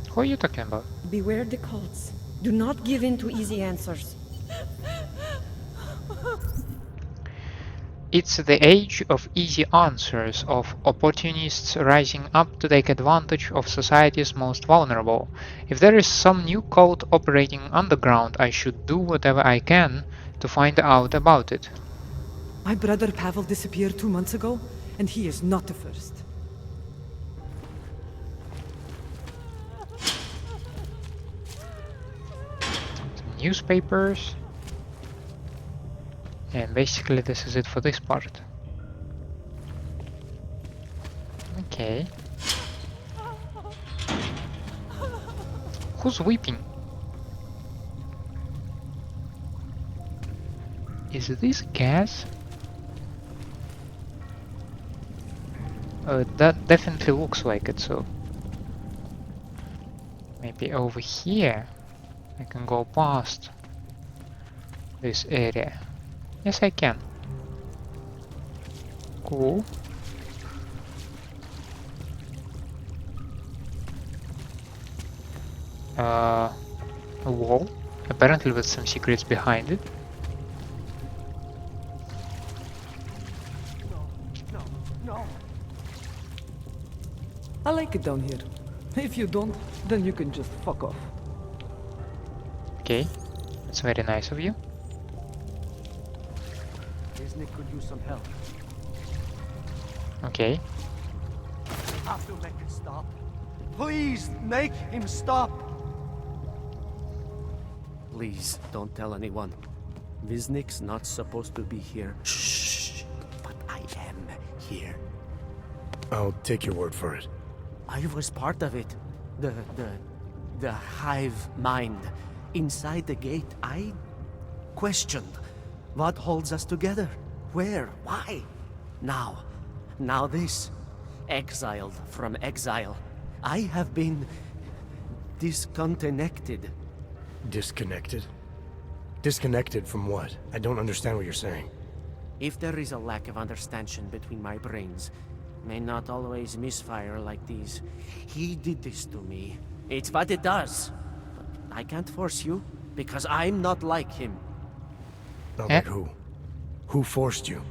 Who are you talking about? Beware the cults. Do not give in to easy answers. It's the age of easy answers, of opportunists rising up to take advantage of society's most vulnerable. If there is some new cult operating underground, I should do whatever I can to find out about it. My brother Pavel disappeared 2 months ago, and he is not the first. Some newspapers. And basically this is it for this part. Okay. Who's weeping? Is this gas? That definitely looks like it, so maybe over here I can go past this area. Yes, I can. Cool. A wall, apparently with some secrets behind it. No. I like it down here. If you don't, then you can just fuck off. Okay, that's very nice of you. Viznik could use some help. Okay. You have to make it stop. Please make him stop. Please don't tell anyone. Viznik's not supposed to be here. Shh. But I am here. I'll take your word for it. I was part of it. The hive mind. Inside the gate, I questioned what holds us together. Where? Why? Now this. Exiled from exile. I have been disconnected. Disconnected? Disconnected from what? I don't understand what you're saying. If there is a lack of understanding between my brains, may not always misfire like these. He did this to me. It's what it does. But I can't force you, because I'm not like him. Not like who? Who forced you?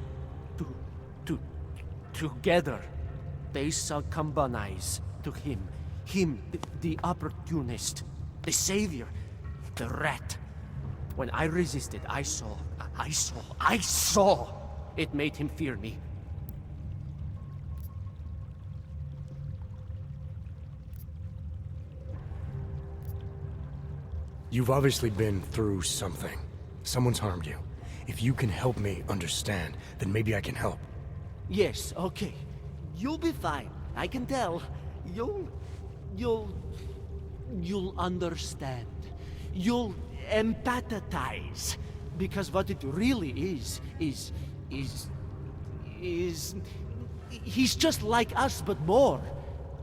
Together, they succumbanize to him. Him, the opportunist, the savior, the rat. When I resisted, I saw. It made him fear me. You've obviously been through something. Someone's harmed you. If you can help me understand, then maybe I can help. Yes, okay. You'll be fine. I can tell. You'll understand. You'll empathize. Because what it really is he's just like us, but more.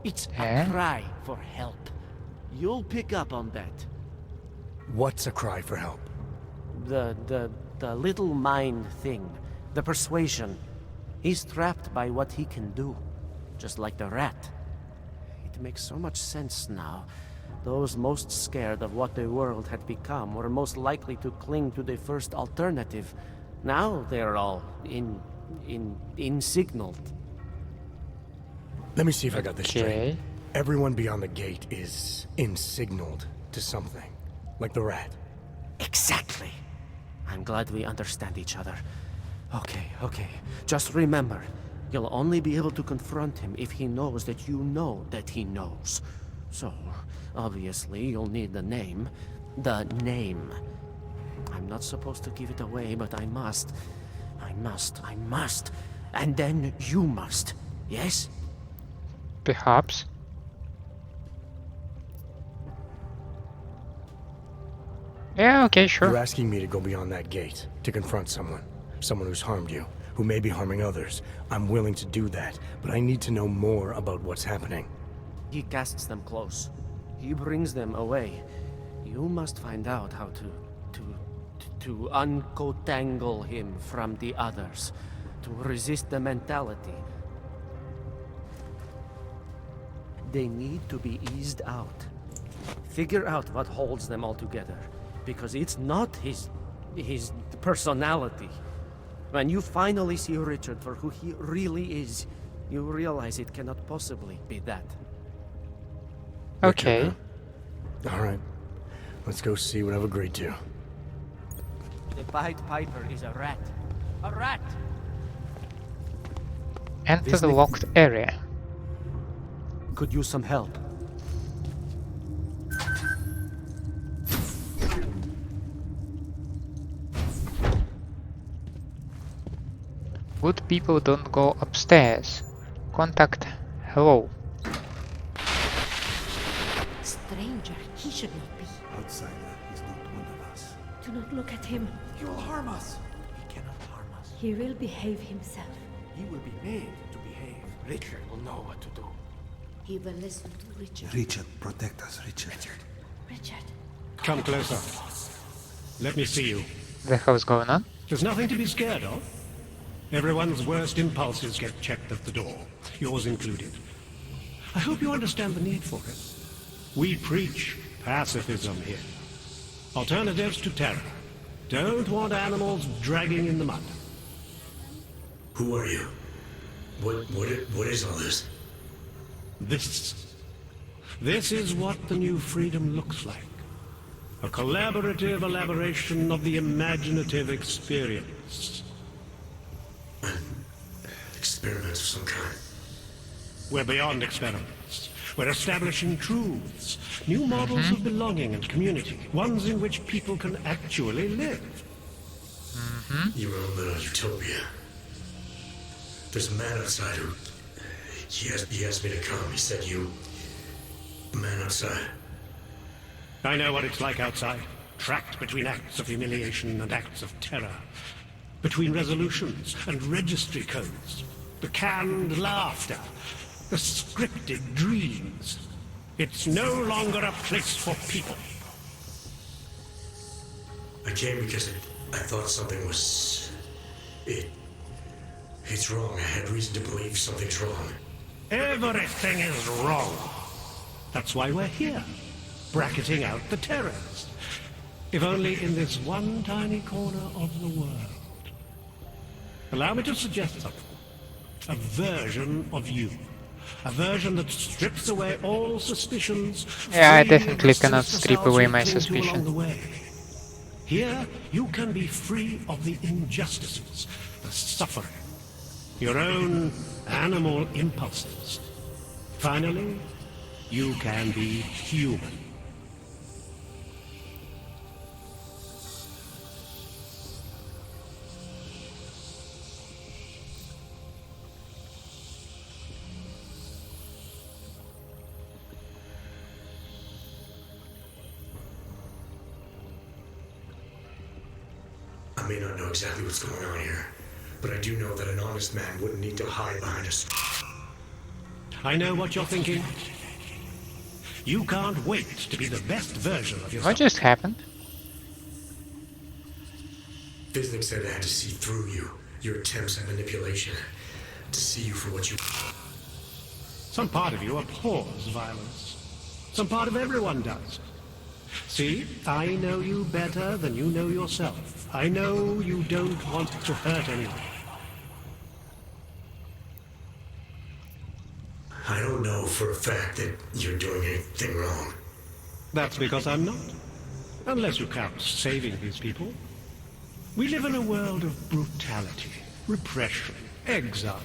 It's a cry for help. You'll pick up on that. What's a cry for help? The little mind thing. The persuasion. He's trapped by what he can do. Just like the rat. It makes so much sense now. Those most scared of what the world had become were most likely to cling to the first alternative. Now they're all insignaled. Let me see if I got this straight. Everyone beyond the gate is insignaled to something. Like the rat. Exactly. I'm glad we understand each other. Okay. Just remember, you'll only be able to confront him if he knows that you know that he knows. So, obviously, you'll need the name. The name. I'm not supposed to give it away, but I must. And then you must. Yes? Perhaps. Yeah, okay, sure. You're asking me to go beyond that gate, to confront someone. Someone who's harmed you, who may be harming others. I'm willing to do that, but I need to know more about what's happening. He casts them close. He brings them away. You must find out how to uncotangle him from the others, to resist the mentality. They need to be eased out. Figure out what holds them all together, because it's not his personality. When you finally see Richard for who he really is, you realize it cannot possibly be that. Okay. All right. Let's go see what I've agreed to. The Pied Piper is a rat. A rat! Enter the locked area. Could use some help. Good people don't go upstairs. Contact hello. Stranger, he should not be. Outsider is not one of us. Do not look at him. He will harm us. He cannot harm us. He will behave himself. He will be made to behave. Richard will know what to do. He will listen to Richard. Richard, protect us, Richard. Richard. Come closer. Let me see you. The hell's going on? There's nothing to be scared of. Everyone's worst impulses get checked at the door, yours included. I hope you understand the need for it. We preach pacifism here. Alternatives to terror. Don't want animals dragging in the mud. Who are you? What is all this? This is what the new freedom looks like. A collaborative elaboration of the imaginative experience. An experiment of some kind. We're beyond experiments. We're establishing truths, new models of belonging and community, ones in which people can actually live. You remember a utopia. There's a man outside who... He asked me to come. He said you... The man outside. I know what it's like outside. Trapped between acts of humiliation and acts of terror. Between resolutions and registry codes. The canned laughter. The scripted dreams. It's no longer a place for people. I came because I thought something was... It's wrong. I had reason to believe something's wrong. Everything is wrong. That's why we're here. Bracketing out the terrorists. If only in this one tiny corner of the world. Allow me to suggest something. A version of you. A version that strips away all suspicions. Yeah, I definitely cannot strip away my suspicion. Here, you can be free of the injustices, the suffering, your own animal impulses. Finally, you can be human. I may not know exactly what's going on here, but I do know that an honest man wouldn't need to hide behind us. I know what you're thinking. You can't wait to be the best version of yourself. What just happened? Viznik said I had to see through you, your attempts at manipulation, to see you for what you... Some part of you abhors violence. Some part of everyone does. See, I know you better than you know yourself. I know you don't want to hurt anyone. I don't know for a fact that you're doing anything wrong. That's because I'm not. Unless you count saving these people. We live in a world of brutality, repression, exile.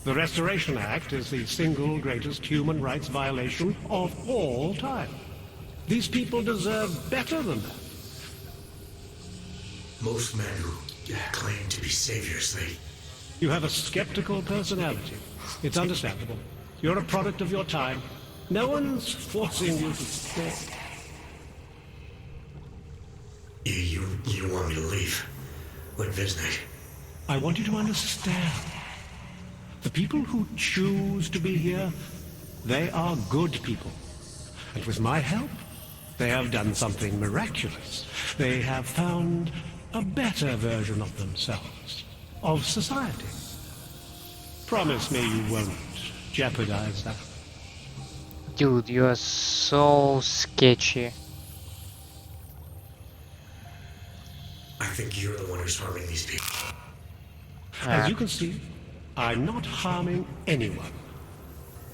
The Restoration Act is the single greatest human rights violation of all time. These people deserve better than that. Most men who claim to be saviors, You have a skeptical personality. It's understandable. You're a product of your time. No one's forcing you to stay. You want me to leave? With Viznik? I want you to understand. The people who choose to be here, they are good people. And with my help, they have done something miraculous. They have found a better version of themselves, of society. Promise me you won't jeopardize that. Dude, you are so sketchy. I think you're the one who's harming these people. As you can see, I'm not harming anyone.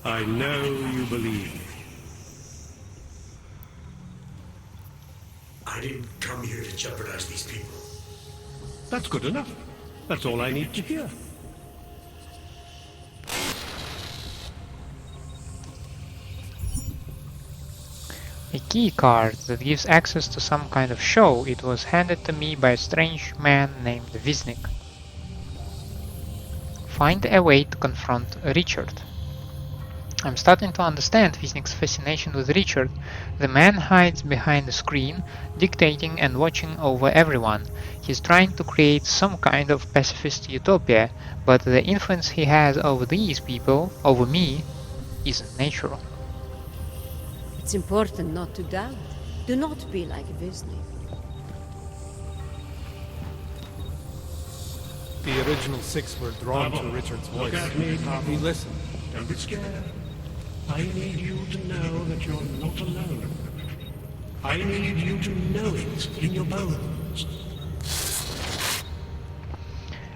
I know you believe me. I didn't come here to jeopardize these people. That's good enough. That's all I need to hear. A key card that gives access to some kind of show. It was handed to me by a strange man named Viznik. Find a way to confront Richard. I'm starting to understand Viznik's fascination with Richard. The man hides behind the screen, dictating and watching over everyone. He's trying to create some kind of pacifist utopia, but the influence he has over these people, over me, isn't natural. It's important not to doubt. Do not be like Viznik. The original six were drawn to Richard's voice. Look at me, He listened. Don't be scared. I need you to know that you're not alone. I need you to know it in your bones.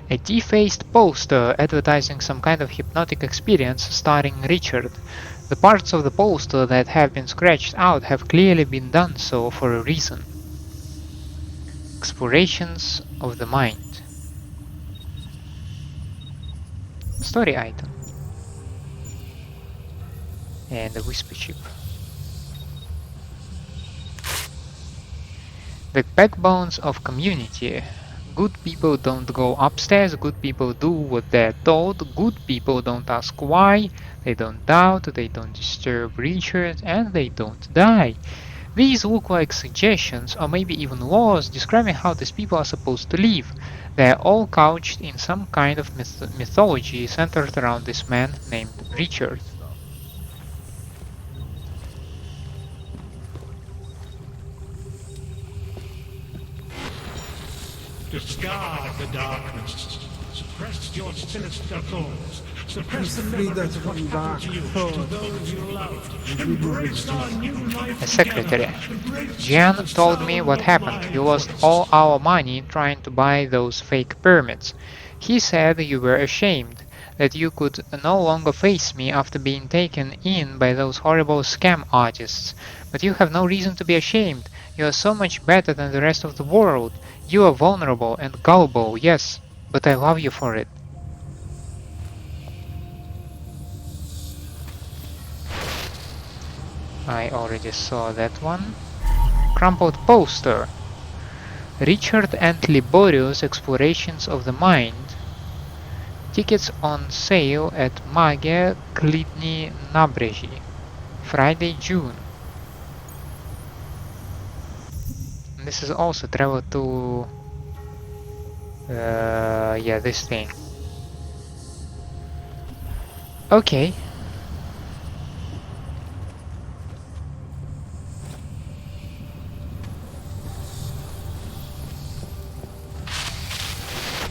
A defaced poster advertising some kind of hypnotic experience starring Richard. The parts of the poster that have been scratched out have clearly been done so for a reason. Explorations of the mind. Story item. And a whisper chip. The backbones of community. Good people don't go upstairs, good people do what they're told, good people don't ask why, they don't doubt, they don't disturb Richard, and they don't die. These look like suggestions, or maybe even laws, describing how these people are supposed to live. They are all couched in some kind of mythology centered around this man named Richard. Discard the darkness. Suppress your sinister thoughts. Suppress the memories of what happened to you, to those you loved. Embrace our new life. A secretary. Jan told me what happened. You lost all our money trying to buy those fake permits. He said you were ashamed, that you could no longer face me after being taken in by those horrible scam artists. But you have no reason to be ashamed. You are so much better than the rest of the world. You are vulnerable and gullible, yes, but I love you for it. I already saw that one. Crumpled poster. Richard and Liborius Explorations of the Mind. Tickets on sale at Magia Klidny Nabreži. Friday, June. This is also travel to yeah, this thing. Okay.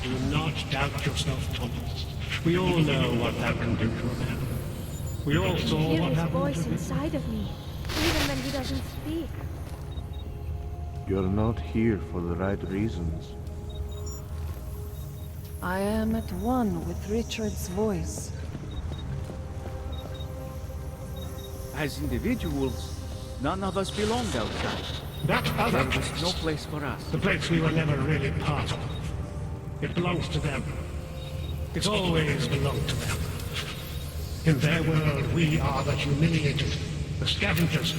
Do not doubt yourself, Thomas. We all know what that can do to a man. We all saw Hear what his happened voice to him. inside of me, even when he doesn't speak. You're not here for the right reasons. I am at one with Richard's voice. As individuals, none of us belong outside. That other There was place, no place for us. the place we were never really part of. It belongs to them. It's always belonged to them. In their world, we are the humiliated, the scavengers,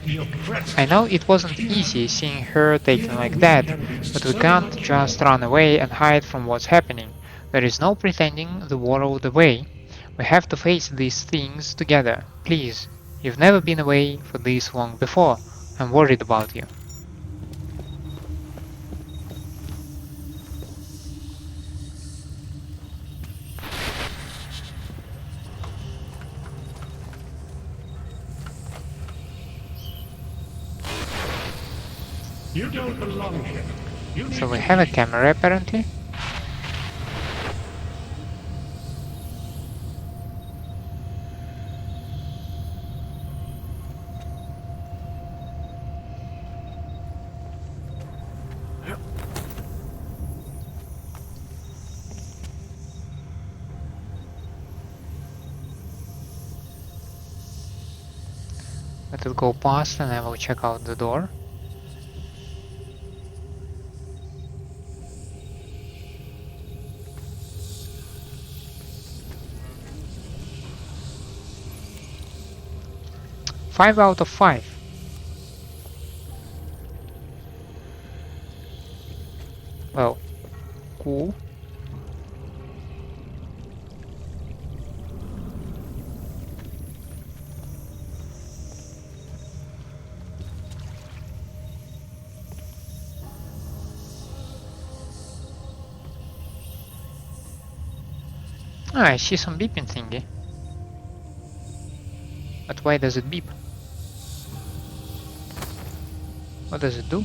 the oppressed. I know it wasn't easy seeing her taken like that, but we can't just run away and hide from what's happening. There is no pretending the world away. We have to face these things together. Please, you've never been away for this long before. I'm worried about you. You don't belong here. So we have a camera apparently. Let it go past and I will check out the door. Five out of 5. Well, cool. Ah, I see some beeping thingy. But why does it beep? What does it do?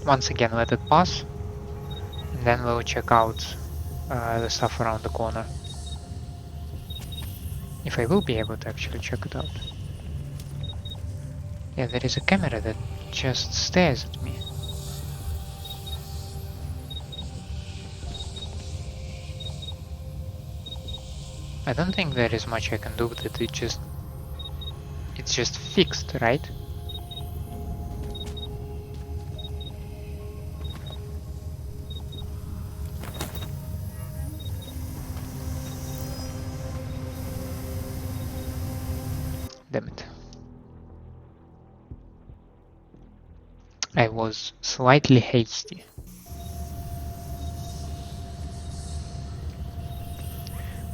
Once again, let it pass, and then we'll check out the stuff around the corner. If I will be able to actually check it out. Yeah, there is a camera that just stares at me. I don't think there is much I can do with it. It's just fixed, right? Damn it. I was slightly hasty.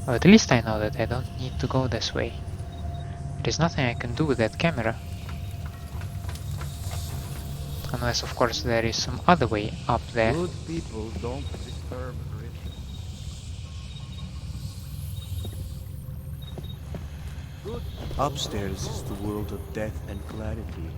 Well, at least I know that I don't need to go this way. There's nothing I can do with that camera. Unless, of course, there is some other way up there. Good people don't disturb rituals. Upstairs is the world of death and clarity.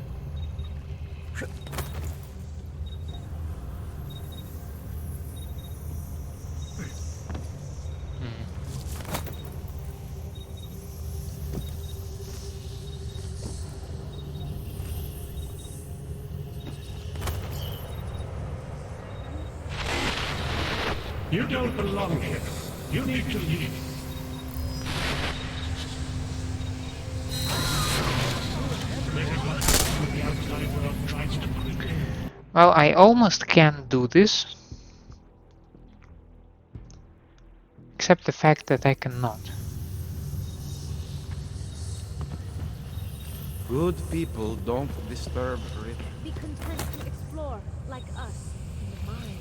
You don't belong here. You need to leave. Well, I almost can do this. Except the fact that I cannot. Good people don't disturb rituals. Be content to explore, like us, in the mind.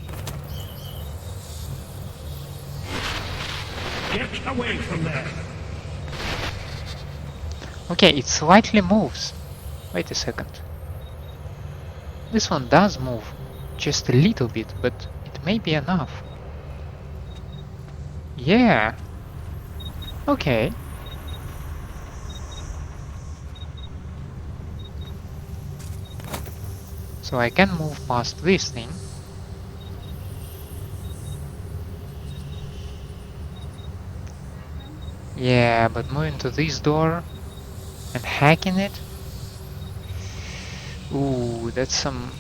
Get away from there. Okay, it slightly moves. Wait a second. This one does move. Just a little bit, but it may be enough. Yeah. Okay. So I can move past this thing. Yeah, but moving to this door and hacking it? Ooh, that's some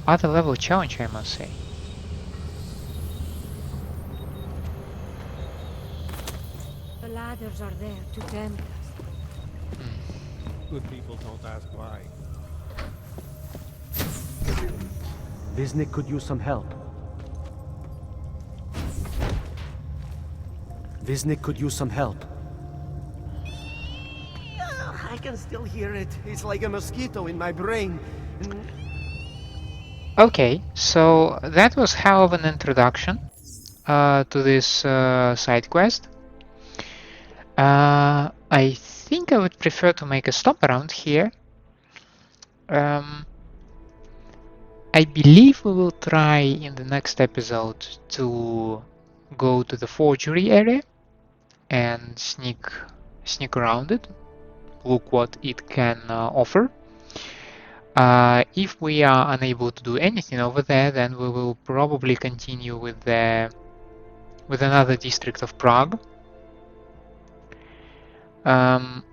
other level challenge, I must say. The ladders are there to tempt us. Good people don't ask why. Viznik could use some help. Viznik could use some help. I can still hear it. It's like a mosquito in my brain. Okay, so that was hell of an introduction to this side quest. I think I would prefer to make a stop around here. I believe we will try in the next episode to go to the forgery area and sneak around it, look what it can offer. If we are unable to do anything over there, then we will probably continue with another district of Prague.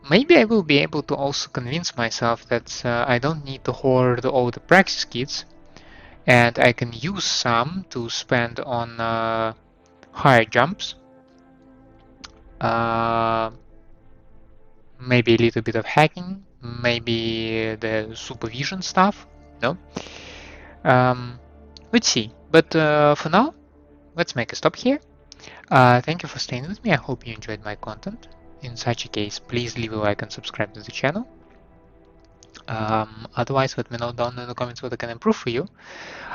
Maybe I will be able to also convince myself that I don't need to hoard all the praxis kits, and I can use some to spend on higher jumps. Maybe a little bit of hacking, maybe the supervision stuff, no? Let's see. But for now, let's make a stop here. Thank you for staying with me. I hope you enjoyed my content. In such a case, please leave a like and subscribe to the channel. Otherwise, let me know down in the comments what I can improve for you.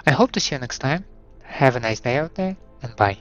I hope to see you next time. Have a nice day out there, and bye.